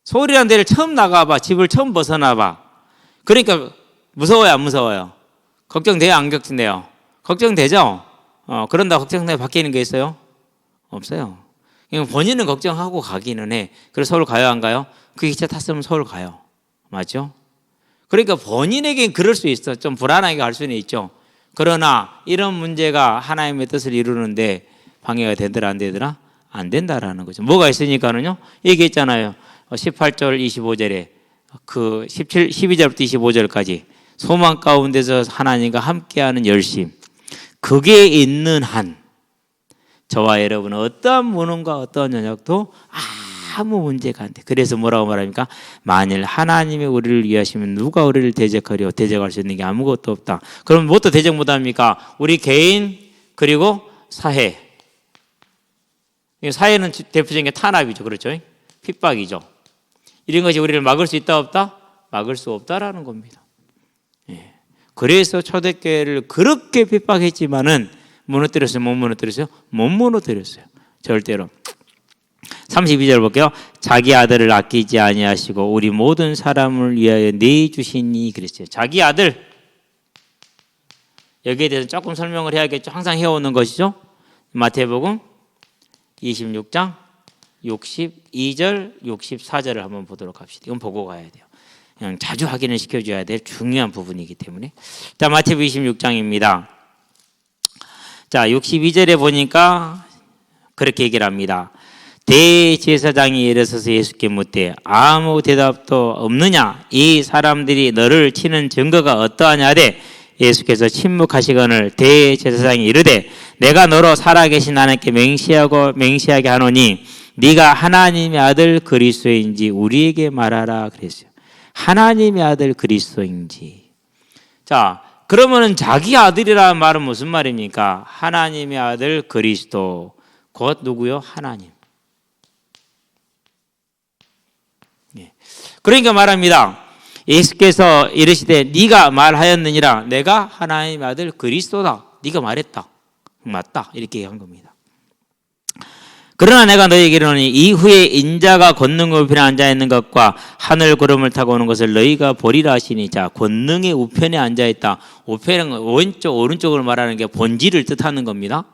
서울이라는 데를 처음 나가봐. 집을 처음 벗어나봐. 그러니까 무서워요 안 무서워요? 걱정돼요 안 걱정돼요? 걱정되죠? 그런다 걱정돼 바뀌는 게 있어요? 없어요. 본인은 걱정하고 가기는 해. 그래서 서울 가요 안 가요? 그 기차 탔으면 서울 가요. 맞죠? 그러니까 본인에겐 그럴 수 있어. 좀 불안하게 갈 수는 있죠. 그러나 이런 문제가 하나님의 뜻을 이루는데 방해가 되더라 안 되더라? 안 된다라는 거죠. 뭐가 있으니까는요. 얘기했잖아요. 18절 25절에 그 12절부터 25절까지 소망 가운데서 하나님과 함께하는 열심, 그게 있는 한 저와 여러분은 어떠한 무능과 어떠한 연약도 아무 문제가 안 돼. 그래서 뭐라고 말합니까? 만일 하나님이 우리를 위하시면 누가 우리를 대적하려? 대적할 수 있는 게 아무것도 없다. 그럼 무엇도 대적 못합니까? 우리 개인 그리고 사회. 사회는 대표적인 게 탄압이죠. 그렇죠? 핍박이죠. 이런 것이 우리를 막을 수 있다 없다? 막을 수 없다라는 겁니다. 예. 그래서 초대교회를 그렇게 핍박했지만은 무너뜨렸어요? 못 무너뜨렸어요? 못 무너뜨렸어요. 절대로. 32절 볼게요. 자기 아들을 아끼지 아니하시고 우리 모든 사람을 위하여 내주시니 그랬어요. 자기 아들. 여기에 대해서 조금 설명을 해야겠죠. 항상 해오는 것이죠. 마태복음 26장 62절, 64절을 한번 보도록 합시다. 이건 보고 가야 돼요. 그냥 자주 확인을 시켜줘야 될 중요한 부분이기 때문에. 자, 마태복음 26장입니다. 자, 62절에 보니까 그렇게 얘기를 합니다. 대제사장이 일어서서 예수께 묻되 아무 대답도 없느냐? 이 사람들이 너를 치는 증거가 어떠하냐 하되 예수께서 침묵하시거늘 대제사장이 이르되 내가 너로 살아계신 하나님께 맹세하게 하노니 네가 하나님의 아들 그리스도인지 우리에게 말하라 그랬어요. 하나님의 아들 그리스도인지. 자, 그러면은 자기 아들이라는 말은 무슨 말입니까? 하나님의 아들 그리스도. 곧 누구요? 하나님. 예. 그러니까 말합니다. 예수께서 이르시되 네가 말하였느니라. 내가 하나님의 아들 그리스도다. 네가 말했다. 맞다. 이렇게 한 겁니다. 그러나 내가 너희에게 이르노니 이후에 인자가 권능 우편에 앉아있는 것과 하늘 구름을 타고 오는 것을 너희가 보리라 하시니. 자, 권능의 우편에 앉아있다. 우편은 왼쪽 오른쪽을 말하는 게 본질을 뜻하는 겁니다.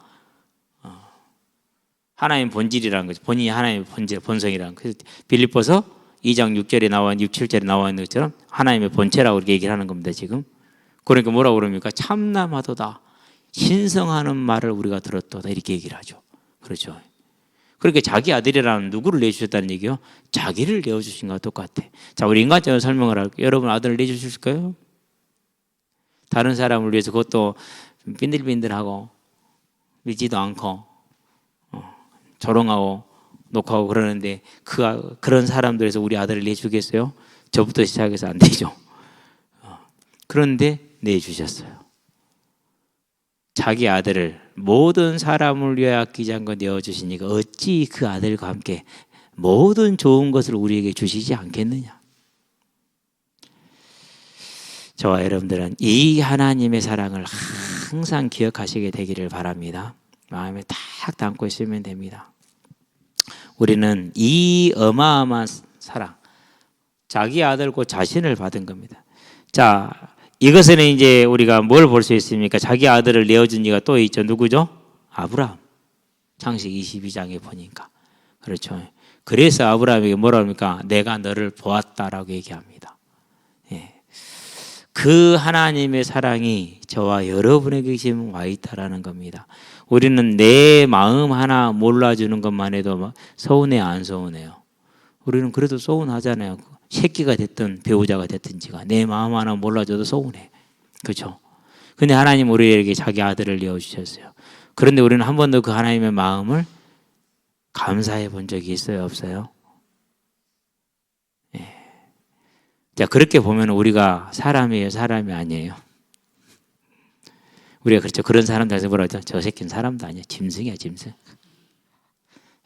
하나님 본질이라는 거죠. 본인이 하나님의 본질, 본성이라는 거죠. 빌립보서 2장 6절에 나와 있는 6, 7절에 나와 있는 것처럼 하나님의 본체라고 이렇게 얘기를 하는 겁니다. 지금. 그러니까 뭐라고 그럽니까? 참남하도다. 신성하는 말을 우리가 들었도다. 이렇게 얘기를 하죠. 그렇죠. 그렇게 자기 아들이라는 누구를 내주셨다는 얘기요? 자기를 내어주신 것과 똑같아. 자, 우리 인간적으로 설명을 할게요. 여러분 아들을 내주실까요? 다른 사람을 위해서 그것도 빈들빈들하고 믿지도 않고 조롱하고 녹하고 그러는데 그런 사람들에서 우리 아들을 내주겠어요? 저부터 시작해서 안 되죠. 그런데 내주셨어요. 자기 아들을 모든 사람을 위하여 아끼지 않고 내어주시니까 어찌 그 아들과 함께 모든 좋은 것을 우리에게 주시지 않겠느냐. 저와 여러분들은 이 하나님의 사랑을 항상 기억하시게 되기를 바랍니다. 마음에 딱 담고 있으면 됩니다. 우리는 이 어마어마한 사랑, 자기 아들 곧 자신을 받은 겁니다. 자, 이것은 이제 우리가 뭘 볼 수 있습니까? 자기 아들을 내어준 이가 또 있죠. 누구죠? 아브라함. 창세기 22장에 보니까. 그렇죠. 그래서 아브라함에게 뭐라 합니까? 내가 너를 보았다라고 얘기합니다. 예. 그 하나님의 사랑이 저와 여러분에게 지금 와 있다라는 겁니다. 우리는 내 마음 하나 몰라주는 것만 해도 서운해 안 서운해요? 우리는 그래도 서운하잖아요. 새끼가 됐든 배우자가 됐든지가 내 마음 하나 몰라줘도 서운해. 그렇죠? 근데 하나님 우리에게 자기 아들을 내어주셨어요. 그런데 우리는 한 번도 그 하나님의 마음을 감사해 본 적이 있어요? 없어요? 예. 자, 그렇게 보면 우리가 사람이에요? 사람이 아니에요? 우리가 그렇죠. 그런 사람들한테 뭐라 하죠? 저 새끼는 사람도 아니야. 짐승이야, 짐승.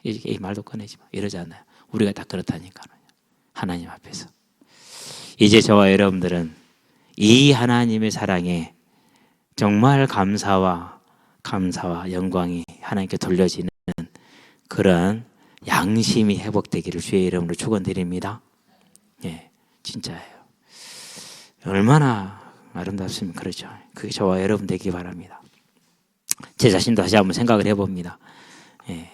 이 말도 꺼내지 마. 이러잖아요. 우리가 다 그렇다니까요. 하나님 앞에서. 이제 저와 여러분들은 이 하나님의 사랑에 정말 감사와 영광이 하나님께 돌려지는 그런 양심이 회복되기를 주의 이름으로 축원드립니다. 예, 진짜예요. 얼마나 아름답습니까? 그렇죠. 그게 저와 여러분 되기 바랍니다. 제 자신도 다시 한번 생각을 해봅니다. 예.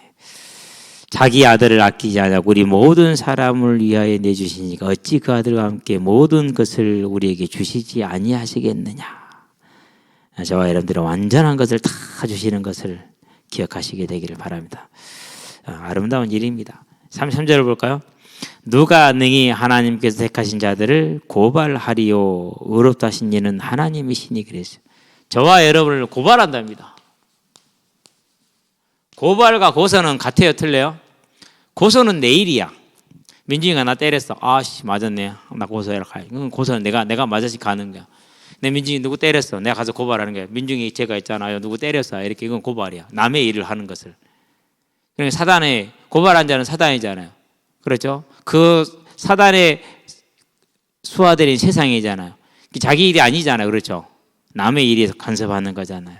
자기 아들을 아끼지 않고 우리 모든 사람을 위하여 내주시니까 어찌 그 아들과 함께 모든 것을 우리에게 주시지 아니하시겠느냐. 저와 여러분들은 완전한 것을 다 주시는 것을 기억하시게 되기를 바랍니다. 아름다운 일입니다. 33절을 볼까요? 누가 능히 하나님께서 택하신 자들을 고발하리요 의롭다 하신 이는 하나님이시니 그랬어요. 저와 여러분을 고발한답니다. 고발과 고소는 같아요? 틀려요? 고소는 내일이야. 민준이가 나 때렸어. 아씨 맞았네. 나 고소해라. 그건 고소는 내가 맞아서 가는 거야. 내 민준이 누구 때렸어. 내가 가서 고발하는 거야. 민준이 제가 있잖아요. 누구 때렸어. 이렇게 이건 고발이야. 남의 일을 하는 것을. 그러니까 사단에 고발한 자는 사단이잖아요. 그렇죠? 그 사단의 수하들인 세상이잖아요. 자기 일이 아니잖아요. 그렇죠? 남의 일에서 간섭하는 거잖아요.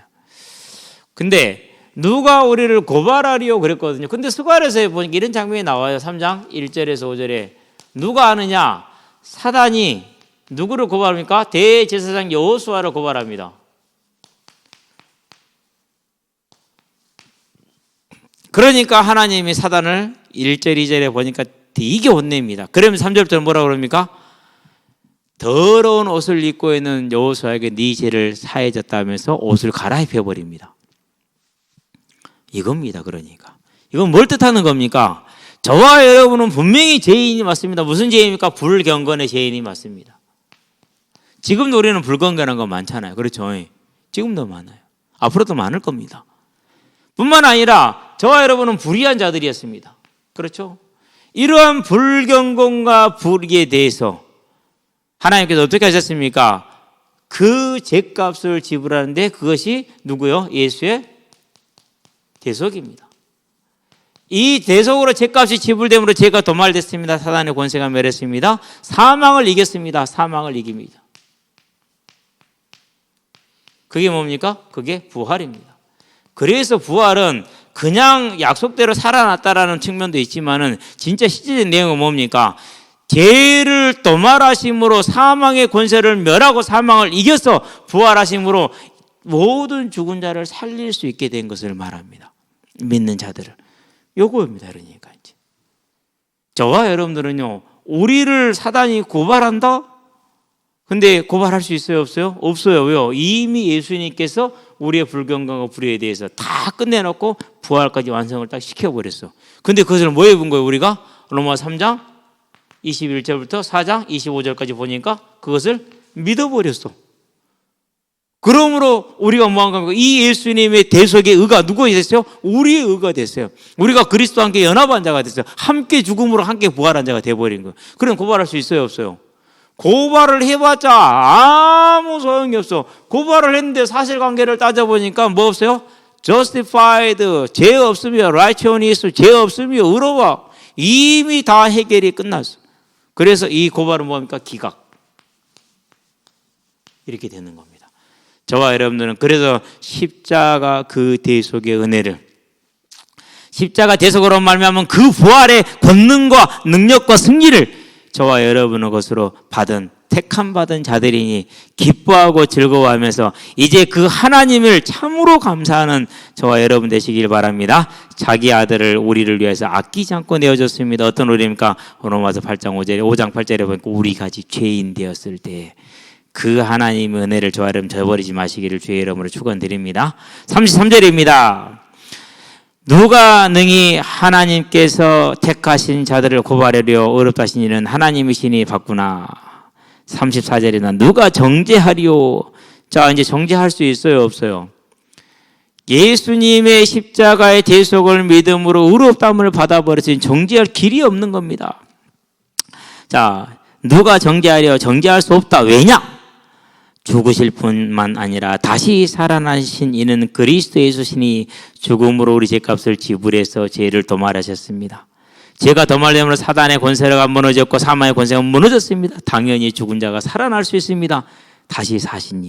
근데 누가 우리를 고발하리요 그랬거든요. 근데 스가랴서에 보니까 이런 장면이 나와요. 3장 1절에서 5절에 누가 아느냐? 사단이 누구를 고발합니까? 대제사장 여호수아를 고발합니다. 그러니까 하나님이 사단을 1절 2절에 보니까 되게 혼냅니다. 그러면 3절부터 뭐라고 그럽니까? 더러운 옷을 입고 있는 여호수아에게 네 죄를 사해졌다면서 옷을 갈아입혀 버립니다. 이겁니다. 그러니까 이건 뭘 뜻하는 겁니까? 저와 여러분은 분명히 죄인이 맞습니다. 무슨 죄입니까? 불경건의 죄인이 맞습니다. 지금도 우리는 불경건한 거 많잖아요. 그렇죠? 지금도 많아요. 앞으로도 많을 겁니다. 뿐만 아니라 저와 여러분은 불의한 자들이었습니다. 그렇죠? 이러한 불경건과 불의에 대해서 하나님께서 어떻게 하셨습니까? 그 죄값을 지불하는데 그것이 누구요? 예수의 대속입니다. 이 대속으로 죄값이 지불됨으로 죄가 도말됐습니다. 사단의 권세가 멸했습니다. 사망을 이겼습니다. 사망을 이깁니다. 그게 뭡니까? 그게 부활입니다. 그래서 부활은 그냥 약속대로 살아났다라는 측면도 있지만은 진짜 실질적인 내용은 뭡니까? 죄를 도말하심으로 사망의 권세를 멸하고 사망을 이겨서 부활하심으로 모든 죽은 자를 살릴 수 있게 된 것을 말합니다. 믿는 자들을. 요거입니다. 그러니까 이제 저와 여러분들은요, 우리를 사단이 고발한다? 근데 고발할 수 있어요, 없어요? 없어요. 왜요? 이미 예수님께서 우리의 불경건과 불의에 대해서 다 끝내놓고 부활까지 완성을 딱 시켜버렸어. 근데 그것을 뭐 해본 거예요, 우리가? 로마 3장 21절부터 4장 25절까지 보니까 그것을 믿어버렸어. 그러므로 우리가 뭐한 겁니까? 이 예수님의 대속의 의가 누구가 됐어요? 우리의 의가 됐어요. 우리가 그리스도와 함께 연합한 자가 됐어요. 함께 죽음으로 함께 부활한 자가 돼버린 거예요. 그럼 고발할 수 있어요, 없어요? 고발을 해봤자 아무 소용이 없어. 고발을 했는데 사실관계를 따져보니까 뭐 없어요? justified, 죄 없으며 righteousness, 죄 없으며 의로워. 이미 다 해결이 끝났어. 그래서 이 고발은 뭡니까? 기각. 이렇게 되는 겁니다. 저와 여러분들은 그래서 십자가 그 대속의 은혜를, 십자가 대속으로 말미암은 그 부활의 권능과 능력과 승리를 저와 여러분의 것으로 받은 택함 받은 자들이니 기뻐하고 즐거워하면서 이제 그 하나님을 참으로 감사하는 저와 여러분 되시길 바랍니다. 자기 아들을 우리를 위해서 아끼지 않고 내어줬습니다. 어떤 우리입니까? 로마서 8장 8절에 보니까 우리가 아직 죄인 되었을 때 그 하나님의 은혜를 저와 여러분 저버리지 마시기를 주의 이름으로 축원드립니다. 33절입니다. 누가 능히 하나님께서 택하신 자들을 고발하려 어렵다 하신 이는 하나님이시니 받구나. 34절이나 누가 정죄하리요. 자, 이제 정죄할 수 있어요, 없어요? 예수님의 십자가의 대속을 믿음으로 의롭다함을 받아버렸으니 정죄할 길이 없는 겁니다. 자, 누가 정죄하려? 정죄할 수 없다. 왜냐? 죽으실 뿐만 아니라 다시 살아나신 이는 그리스도 예수시니 죽음으로 우리 죄값을 지불해서 죄를 도말하셨습니다. 죄가 도말됨으로 사단의 권세가 무너졌고 사망의 권세가 무너졌습니다. 당연히 죽은 자가 살아날 수 있습니다. 다시 살아나신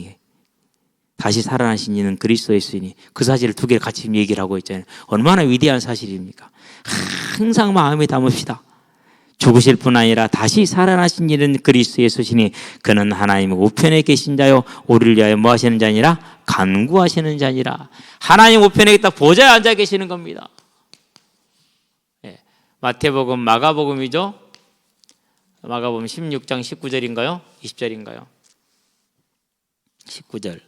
이는 그리스도 예수시니 그 사실을 두 개를 같이 얘기를 하고 있잖아요. 얼마나 위대한 사실입니까? 항상 마음에 담읍시다. 죽으실 뿐 아니라 다시 살아나신 이는 그리스도 예수시니 그는 하나님의 우편에 계신 자요 우리를 위하여 뭐 하시는 자니라? 간구하시는 자니라. 하나님 우편에 있다 보좌에 앉아 계시는 겁니다. 네. 마태복음, 마가복음이죠. 마가복음 16장 19절인가요? 20절인가요? 19절.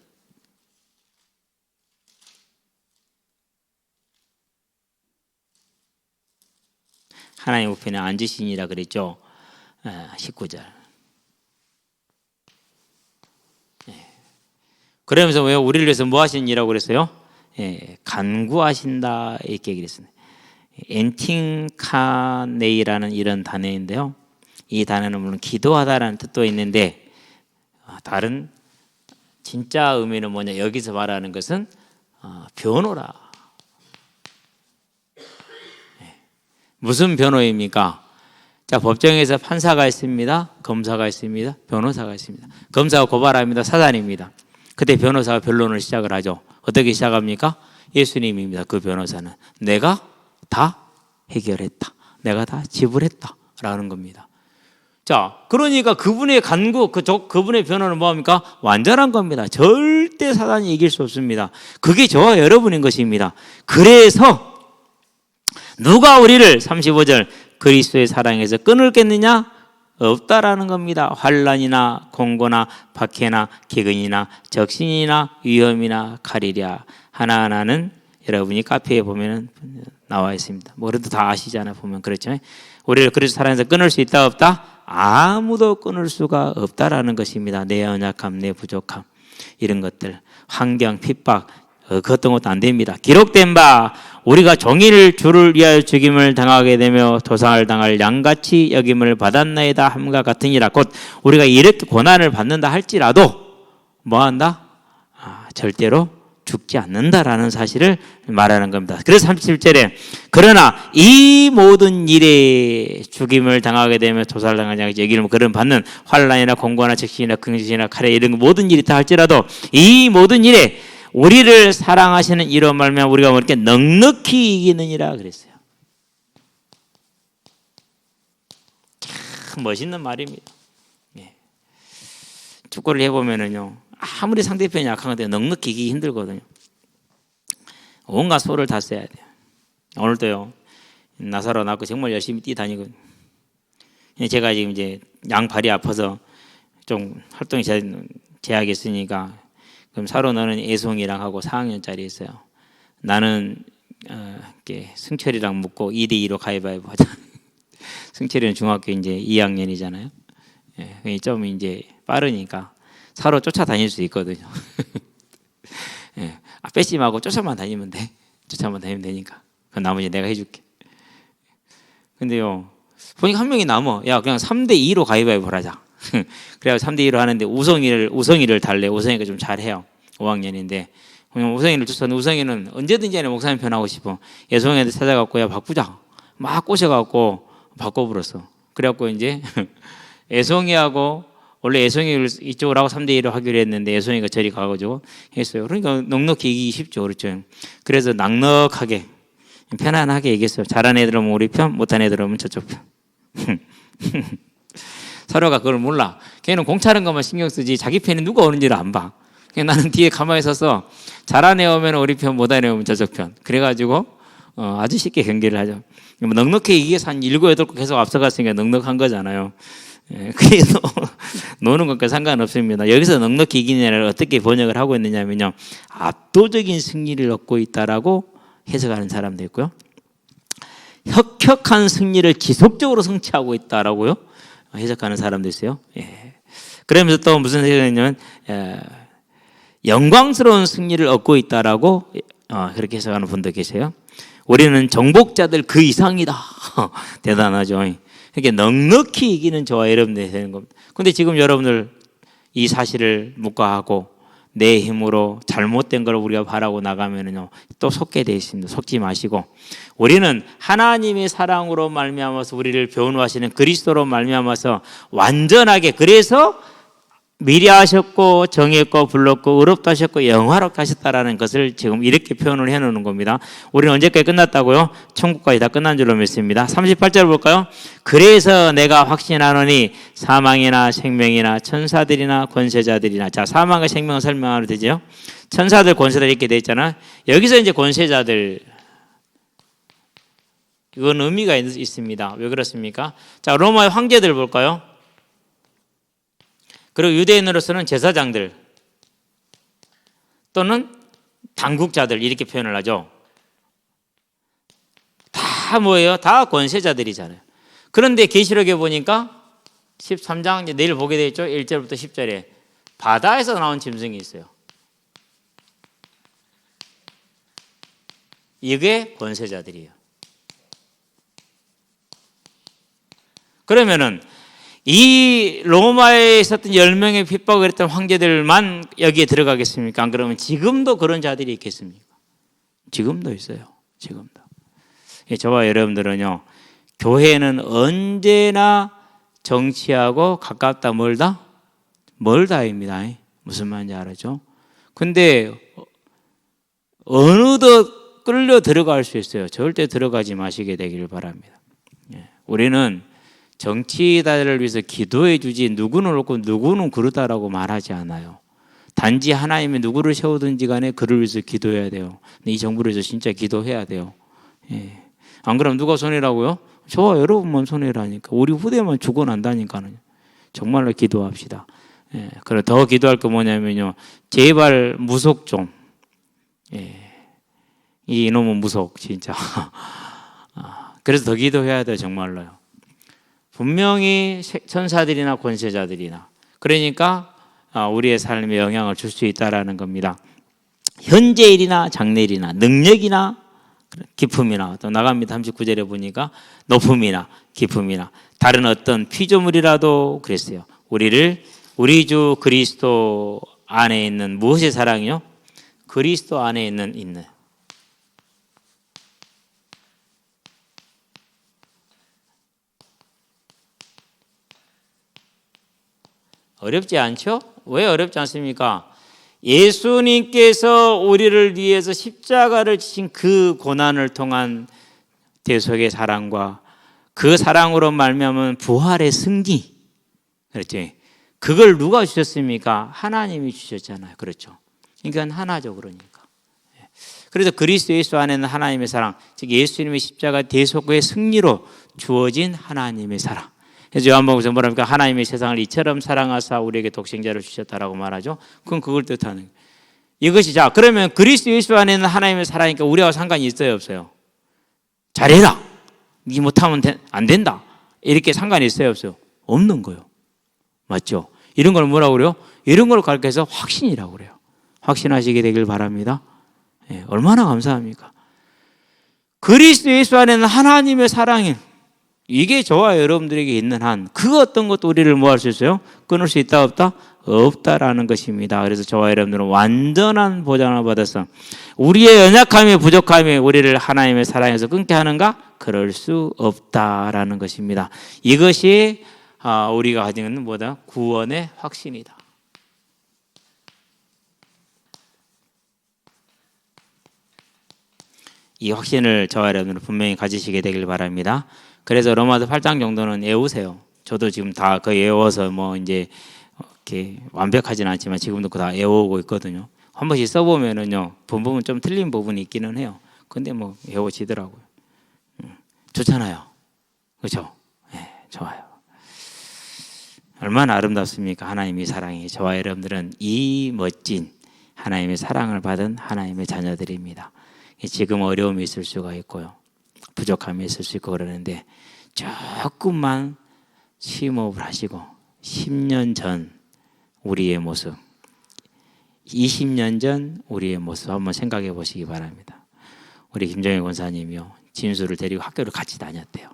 하나님 우편에 앉으시니라 그랬죠. 19절. 그러면서 왜 우리를 위해서 뭐 하시니라고 그랬어요? 간구하신다 이렇게 얘기를 했습니다. 엔팅카네이라는 이런 단어인데요. 이 단어는 물론 기도하다라는 뜻도 있는데 다른 진짜 의미는 뭐냐? 여기서 말하는 것은 변호라. 무슨 변호입니까? 자, 법정에서 판사가 있습니다. 검사가 있습니다. 변호사가 있습니다. 검사가 고발합니다. 사단입니다. 그때 변호사가 변론을 시작을 하죠. 어떻게 시작합니까? 예수님입니다. 그 변호사는 내가 다 해결했다. 내가 다 지불했다. 라는 겁니다. 자, 그러니까 그분의 간구, 그분의 변호는 뭐합니까? 완전한 겁니다. 절대 사단이 이길 수 없습니다. 그게 저와 여러분인 것입니다. 그래서 누가 우리를 35절 그리스도의 사랑에서 끊을겠느냐? 없다라는 겁니다. 환난이나 공고나 박해나 기근이나 적신이나 위험이나 칼이랴 하나하나는 여러분이 카페에 보면 나와 있습니다. 뭐래도 다 아시잖아요. 보면 그렇죠. 우리를 그리스도 사랑에서 끊을 수 있다 없다? 아무도 끊을 수가 없다라는 것입니다. 내 연약함, 내 부족함 이런 것들, 환경, 핍박 그 어떤 것도 안 됩니다. 기록된 바 우리가 종일 주를 위하여 죽임을 당하게 되며 도상을 당할 양같이 여김을 받았나이다 함과 같으니라. 곧 우리가 이렇게 고난을 받는다 할지라도 뭐한다? 절대로 죽지 않는다라는 사실을 말하는 겁니다. 그래서 37절에 그러나 이 모든 일에 죽임을 당하게 되며 도살을 당하냐 여기를 그런 받는 환난이나 공고나 적신이나 긍지이나 칼에 이런 모든 일이 있다 할지라도 이 모든 일에 우리를 사랑하시는 이로 말미암아 우리가 이렇게 넉넉히 이기느니라 그랬어요. 참 멋있는 말입니다. 축구를 해보면은요 아무리 상대편이 약한 건데 넉넉히 이기기 힘들거든요. 온갖 소를 다 써야 돼요. 오늘도요 나사로 낳고 정말 열심히 뛰다니고 제가 지금 이제 양발이 아파서 좀 활동이 제약이 있으니까 그럼 사로 너는 애송이랑 하고 4학년짜리 있어요. 나는 이렇게 승철이랑 묻고 2대2로 가위바위보 하자. 승철이는 중학교 이제 2학년이잖아요. 예, 좀 이제 빠르니까 사로 쫓아다닐 수 있거든요. 예, 뺏지 말고 쫓아만 다니면 돼. 쫓아만 다니면 되니까. 그 나머지 내가 해줄게. 근데요, 보니까 한 명이 남어. 야, 그냥 3대2로 가위바위보를 하자. 그래서 3대2로 하는데 우성이를 달래. 우성이가 좀 잘해요. 5학년인데. 그냥 우성이를 쫓았는데 우성이는 언제든지 안에 목사님 편하고 싶어. 예송이한테 찾아갖고 야, 바꾸자. 막 꼬셔갖고 바꿔버렸어. 그래갖고 이제 예송이하고 원래 예송이를 이쪽으로 하고 3대2로 하기로 했는데 예송이가 저리 가가지고 했어요. 그러니까 넉넉히 이기기 쉽죠. 그렇죠. 그래서 넉넉하게 편안하게 얘기했어요. 잘하는 애들 오면 우리 편, 못하는 애들 오면 저쪽 편. 서로가 그걸 몰라. 걔는 공차는 것만 신경 쓰지 자기 편이 누가 오는지를 안 봐. 그냥 나는 뒤에 가만히 서서 잘하는 애 오면 우리 편, 못하는 애 오면 저쪽 편. 그래가지고 아주 쉽게 경기를 하죠. 넉넉히 이겨서 한 7, 8골 계속 앞서갔으니까 넉넉한 거잖아요. 예, 그래도 노는 것과 상관없습니다. 여기서 넉넉히 이기냐를 어떻게 번역을 하고 있느냐면요. 압도적인 승리를 얻고 있다라고 해석하는 사람도 있고요. 혁혁한 승리를 지속적으로 성취하고 있다라고요. 해석하는 사람도 있어요. 예. 그러면서 또 무슨 해석이냐면 영광스러운 승리를 얻고 있다라고 그렇게 해석하는 분도 계세요. 우리는 정복자들 그 이상이다. 대단하죠. 이렇게 넉넉히 이기는 저와 여러분들이 되는 겁니다. 근데 지금 여러분들 이 사실을 묵과하고 내 힘으로 잘못된 걸 우리가 바라고 나가면은요 또 속게 돼 있습니다. 속지 마시고 우리는 하나님의 사랑으로 말미암아서 우리를 변호하시는 그리스도로 말미암아서 완전하게 그래서 미리 하셨고 정했고 불렀고 의롭다 하셨고 영화롭게 하셨다라는 것을 지금 이렇게 표현을 해놓는 겁니다. 우리는 언제까지 끝났다고요? 천국까지 다 끝난 줄로 믿습니다. 38절 볼까요? 그래서 내가 확신하노니 사망이나 생명이나 천사들이나 권세자들이나 자 사망과 생명을 설명하면 되죠. 천사들 권세자들 이렇게 돼 있잖아. 여기서 이제 권세자들 이건 의미가 있습니다. 왜 그렇습니까? 자 로마의 황제들 볼까요? 그리고 유대인으로서는 제사장들 또는 당국자들 이렇게 표현을 하죠. 다 뭐예요? 다 권세자들이잖아요. 그런데 계시록에 보니까 13장 이제 내일 보게 되겠죠. 1절부터 10절에 바다에서 나온 짐승이 있어요. 이게 권세자들이에요. 그러면은 이 로마에 있었던 10명의 핍박을 했던 황제들만 여기에 들어가겠습니까? 안 그러면 지금도 그런 자들이 있겠습니까? 지금도 있어요. 지금도. 저와 여러분들은요, 교회는 언제나 정치하고 가깝다 멀다? 멀다입니다. 무슨 말인지 알았죠? 근데 어느덧 끌려 들어갈 수 있어요. 절대 들어가지 마시게 되기를 바랍니다. 우리는 정치인들을 위해서 기도해 주지 누구는 옳고 누구는 그르다라고 말하지 않아요. 단지 하나님이 누구를 세우든지 간에 그를 위해서 기도해야 돼요. 이 정부를 위해서 진짜 기도해야 돼요. 예. 안 그러면 누가 손해라고요? 저와 여러분만 손해라니까. 우리 후대만 죽어난다니까는. 정말로 기도합시다. 예. 그리고 더 기도할 거 뭐냐면요. 제발 무속 좀. 예. 이놈은 무속 진짜. 그래서 더 기도해야 돼요. 정말로요. 분명히 천사들이나 권세자들이나 그러니까 우리의 삶에 영향을 줄 수 있다라는 겁니다. 현재일이나 장래일이나 능력이나 기품이나 또 나갑니다. 39절에 보니까 높음이나 기품이나 다른 어떤 피조물이라도 그랬어요. 우리를 우리 주 그리스도 안에 있는 무엇의 사랑이요? 그리스도 안에 있는 어렵지 않죠? 왜 어렵지 않습니까? 예수님께서 우리를 위해서 십자가를 지신 그 고난을 통한 대속의 사랑과 그 사랑으로 말미암은 부활의 승리, 그렇지? 그걸 누가 주셨습니까? 하나님이 주셨잖아요. 그렇죠? 그러니까 하나죠. 그러니까. 그래서 그리스도 예수 안에는 하나님의 사랑, 즉 예수님의 십자가 대속의 승리로 주어진 하나님의 사랑. 그래서 요한복음에서 뭐랍니까? 하나님의 세상을 이처럼 사랑하사 우리에게 독생자를 주셨다라고 말하죠. 그건 그걸 뜻하는 거예요. 이것이 자 그러면 그리스도 예수 안에는 하나님의 사랑이니까 우리와 상관이 있어요, 없어요? 잘해라. 네 못하면 안 된다. 이렇게 상관이 있어요, 없어요? 없는 거예요. 맞죠? 이런 걸 뭐라고 그래요? 이런 걸 가르쳐서 확신이라고 그래요. 확신하시게 되길 바랍니다. 예, 얼마나 감사합니까? 그리스도 예수 안에는 하나님의 사랑이 이게 저와 여러분들에게 있는 한 그 어떤 것도 우리를 뭐 할 수 있어요? 끊을 수 있다 없다? 없다라는 것입니다. 그래서 저와 여러분들은 완전한 보장을 받아서 우리의 연약함이 부족함이 우리를 하나님의 사랑에서 끊게 하는가? 그럴 수 없다라는 것입니다. 이것이 우리가 가지고 있는 뭐다? 구원의 확신이다. 이 확신을 저와 여러분들은 분명히 가지시게 되길 바랍니다. 그래서 로마서 8장 정도는 외우세요. 저도 지금 다 거의 외워서 뭐 이제 이렇게 완벽하지는 않지만 지금도 다 외우고 있거든요. 한 번씩 써보면은요, 부분 좀 틀린 부분이 있기는 해요. 근데 뭐 외워지더라고요. 좋잖아요. 그렇죠? 네, 좋아요. 얼마나 아름답습니까? 하나님의 사랑이. 저와 여러분들은 이 멋진 하나님의 사랑을 받은 하나님의 자녀들입니다. 지금 어려움이 있을 수가 있고요. 부족함이 있을 수 있고 그러는데 조금만 심호흡을 하시고 10년 전 우리의 모습, 20년 전 우리의 모습 한번 생각해 보시기 바랍니다. 우리 김정희 권사님이요, 진수를 데리고 학교를 같이 다녔대요.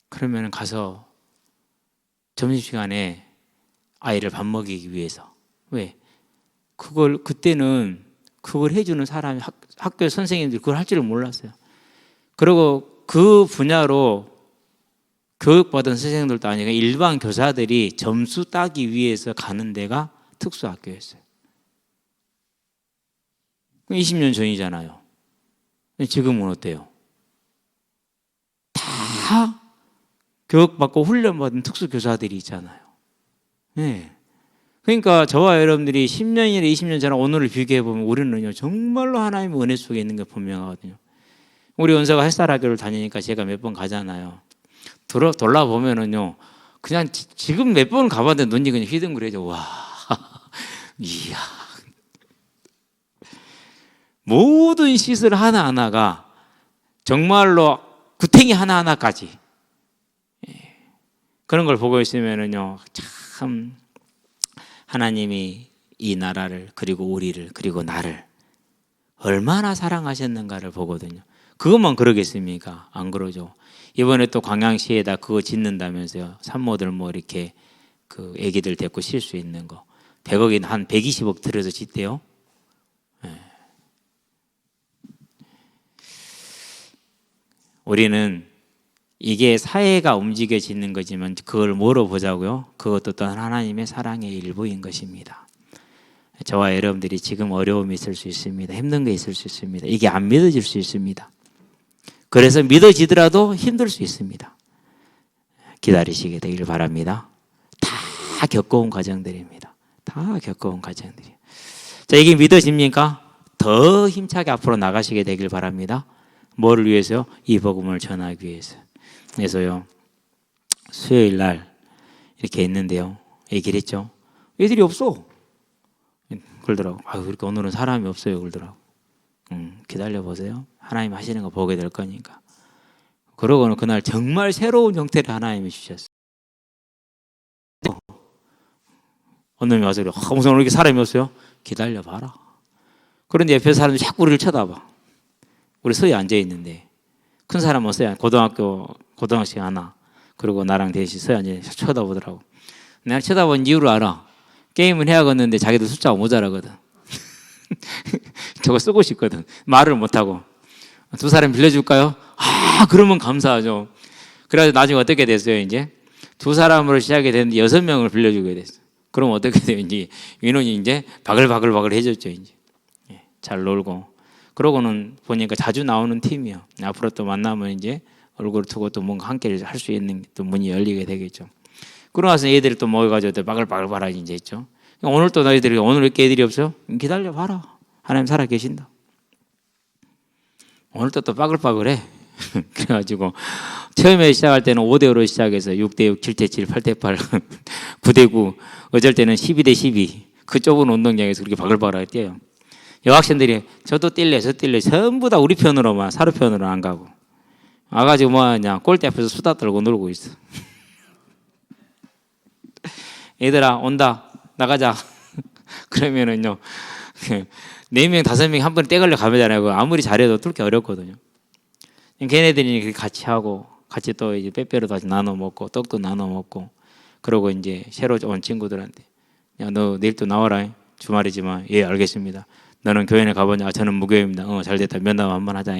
그러면 가서 점심시간에 아이를 밥 먹이기 위해서, 왜? 그때는 그걸 해주는 사람이 학교 선생님들이 그걸 할 줄을 몰랐어요. 그리고 그 분야로 교육받은 선생님들도 아니고 일반 교사들이 점수 따기 위해서 가는 데가 특수학교였어요. 20년 전이잖아요. 지금은 어때요? 다 교육받고 훈련받은 특수교사들이 있잖아요. 네. 그러니까 저와 여러분들이 10년이나 20년 전에 오늘을 비교해보면 우리는요, 정말로 하나님의 은혜 속에 있는 게 분명하거든요. 우리 은서가 햇살학교를 다니니까 제가 몇 번 가잖아요. 돌아보면은요, 그냥 지금 몇 번 가봤는데 눈이 그냥 휘둥그레져. 와, 이야. 모든 시설 하나하나가 정말로 구탱이 하나하나까지 그런 걸 보고 있으면은요, 참 하나님이 이 나라를 그리고 우리를 그리고 나를 얼마나 사랑하셨는가를 보거든요. 그것만 그러겠습니까? 안 그러죠. 이번에 또 광양시에다 그거 짓는다면서요. 산모들 뭐 이렇게 그 애기들 데리고 쉴 수 있는 거 100억이 한 120억 들여서 짓대요. 네. 우리는 이게 사회가 움직여지는 거지만 그걸 뭐로 보자고요? 그것도 또한 하나님의 사랑의 일부인 것입니다. 저와 여러분들이 지금 어려움이 있을 수 있습니다. 힘든 게 있을 수 있습니다. 이게 안 믿어질 수 있습니다. 그래서 믿어지더라도 힘들 수 있습니다. 기다리시게 되길 바랍니다. 다 겪어온 과정들입니다. 다 겪어온 과정들이에요. 자, 이게 믿어집니까? 더 힘차게 앞으로 나가시게 되길 바랍니다. 뭐를 위해서요? 이 복음을 전하기 위해서. 그래서요, 수요일 날 이렇게 있는데요, 얘기를 했죠. 애들이 없어. 그러더라고. 아유, 그렇게 오늘은 사람이 없어요. 그러더라고. 기다려보세요. 하나님 하시는 거 보게 될 거니까. 그러고는 그날 정말 새로운 형태를 하나님이 주셨어요. 어느 놈이 와서 그래. 무슨 오늘 이렇게 사람이 없어요? 기다려봐라. 그런데 옆에 사람들이 자꾸 우리를 쳐다봐. 우리 서에 앉아있는데 큰 사람은 서에 고등학생 하나, 그리고 나랑 대신 서에 앉아서 쳐다보더라고. 내가 쳐다본 이유를 알아. 게임을 해야겠는데 자기들 숫자가 모자라거든. 저거 쓰고 싶거든. 말을 못하고. 두 사람 빌려줄까요? 그러면 감사하죠. 그래서 나중에 어떻게 됐어요, 이제? 두 사람으로 시작이 됐는데 6명을 빌려주게 됐어. 그럼 어떻게 돼요? 이제 인원이 이제 바글바글 해줬죠, 이제. 잘 놀고. 그러고는 보니까 자주 나오는 팀이요. 앞으로 또 만나면 이제 얼굴을 두고 또 뭔가 함께 할 수 있는 또 문이 열리게 되겠죠. 그러고 나서 얘들이 또 모여가지고 또 바글바글 이제 했죠. 오늘 또 너희들이 오늘 왜 애들이 없어? 기다려 봐라. 하나님 살아 계신다. 오늘 또 빠글빠글해. 그래가지고 처음에 시작할 때는 5대5로 시작해서 6대6, 7대7, 8대8, 9대9, 어쩔 때는 12대12 그 좁은 운동장에서 그렇게 바글바글 뛰어요. 여학생들이 저도 뛸래 저 뛸래 전부 다 우리 편으로만 사료 편으로 안 가고 와가지고 뭐하냐 골대 앞에서 수다 떨고 놀고 있어. 얘들아 온다 나가자. 그러면은요 4명 5명 한 번에 떼걸려 가면잖아요. 아무리 잘해도 뚫기 어렵거든요. 걔네들이 같이 하고 같이 또 이제 빼빼로 다시 나눠 먹고 떡도 나눠 먹고 그러고 이제 새로 온 친구들한테 야 너 내일 또 나와라. 주말이지만 예 알겠습니다. 너는 교회에 가보냐? 아, 저는 무교회입니다. 잘됐다. 면담 한번 하자.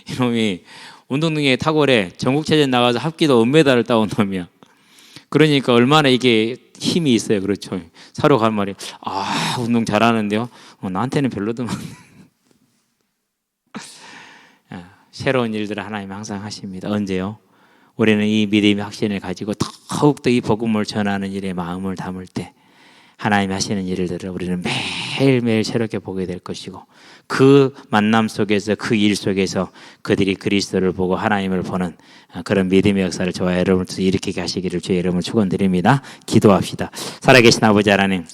이놈이 운동 능력이 탁월해. 전국체전 나가서 합기도 은메달을 따온 놈이야. 그러니까 얼마나 이게 힘이 있어요. 그렇죠. 사러 간 말이 아 운동 잘하는데요. 나한테는 별로더만. 새로운 일들을 하나님 항상 하십니다. 언제요? 우리는 이 믿음의 확신을 가지고 더욱더 이 복음을 전하는 일에 마음을 담을 때 하나님이 하시는 일들을 우리는 매일매일 새롭게 보게 될 것이고 그 만남 속에서 그 일 속에서 그들이 그리스도를 보고 하나님을 보는 그런 믿음의 역사를 저와 여러분께서 일으키게 하시기를 주의 이름으로 축원드립니다. 기도합시다. 살아계신 아버지 하나님,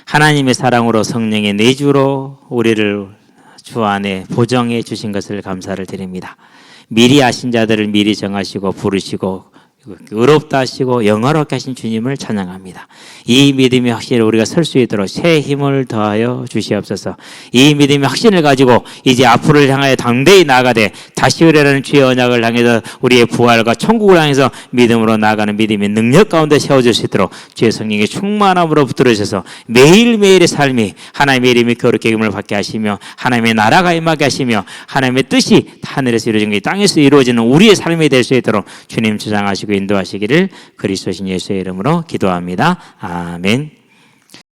하나님의 사랑으로 성령의 내주로 우리를 주 안에 보정해 주신 것을 감사를 드립니다. 미리 아신 자들을 미리 정하시고 부르시고 의롭다 하시고 영화롭게 하신 주님을 찬양합니다. 이 믿음의 확신을 우리가 설 수 있도록 새 힘을 더하여 주시옵소서. 이 믿음의 확신을 가지고 이제 앞으로를 향하여 당대히 나아가되 다시 오리라는 주의 언약을 향해서 우리의 부활과 천국을 향해서 믿음으로 나아가는 믿음의 능력 가운데 세워질 수 있도록 주의 성령의 충만함으로 붙들어 주셔서 매일매일의 삶이 하나님의 이름이 거룩하게 힘을 받게 하시며 하나님의 나라가 임하게 하시며 하나님의 뜻이 하늘에서 이루어진 게 땅에서 이루어지는 우리의 삶이 될 수 있도록 주님 주장하시고 인도하시기를 그리스도신 예수의 이름으로 기도합니다. 아멘.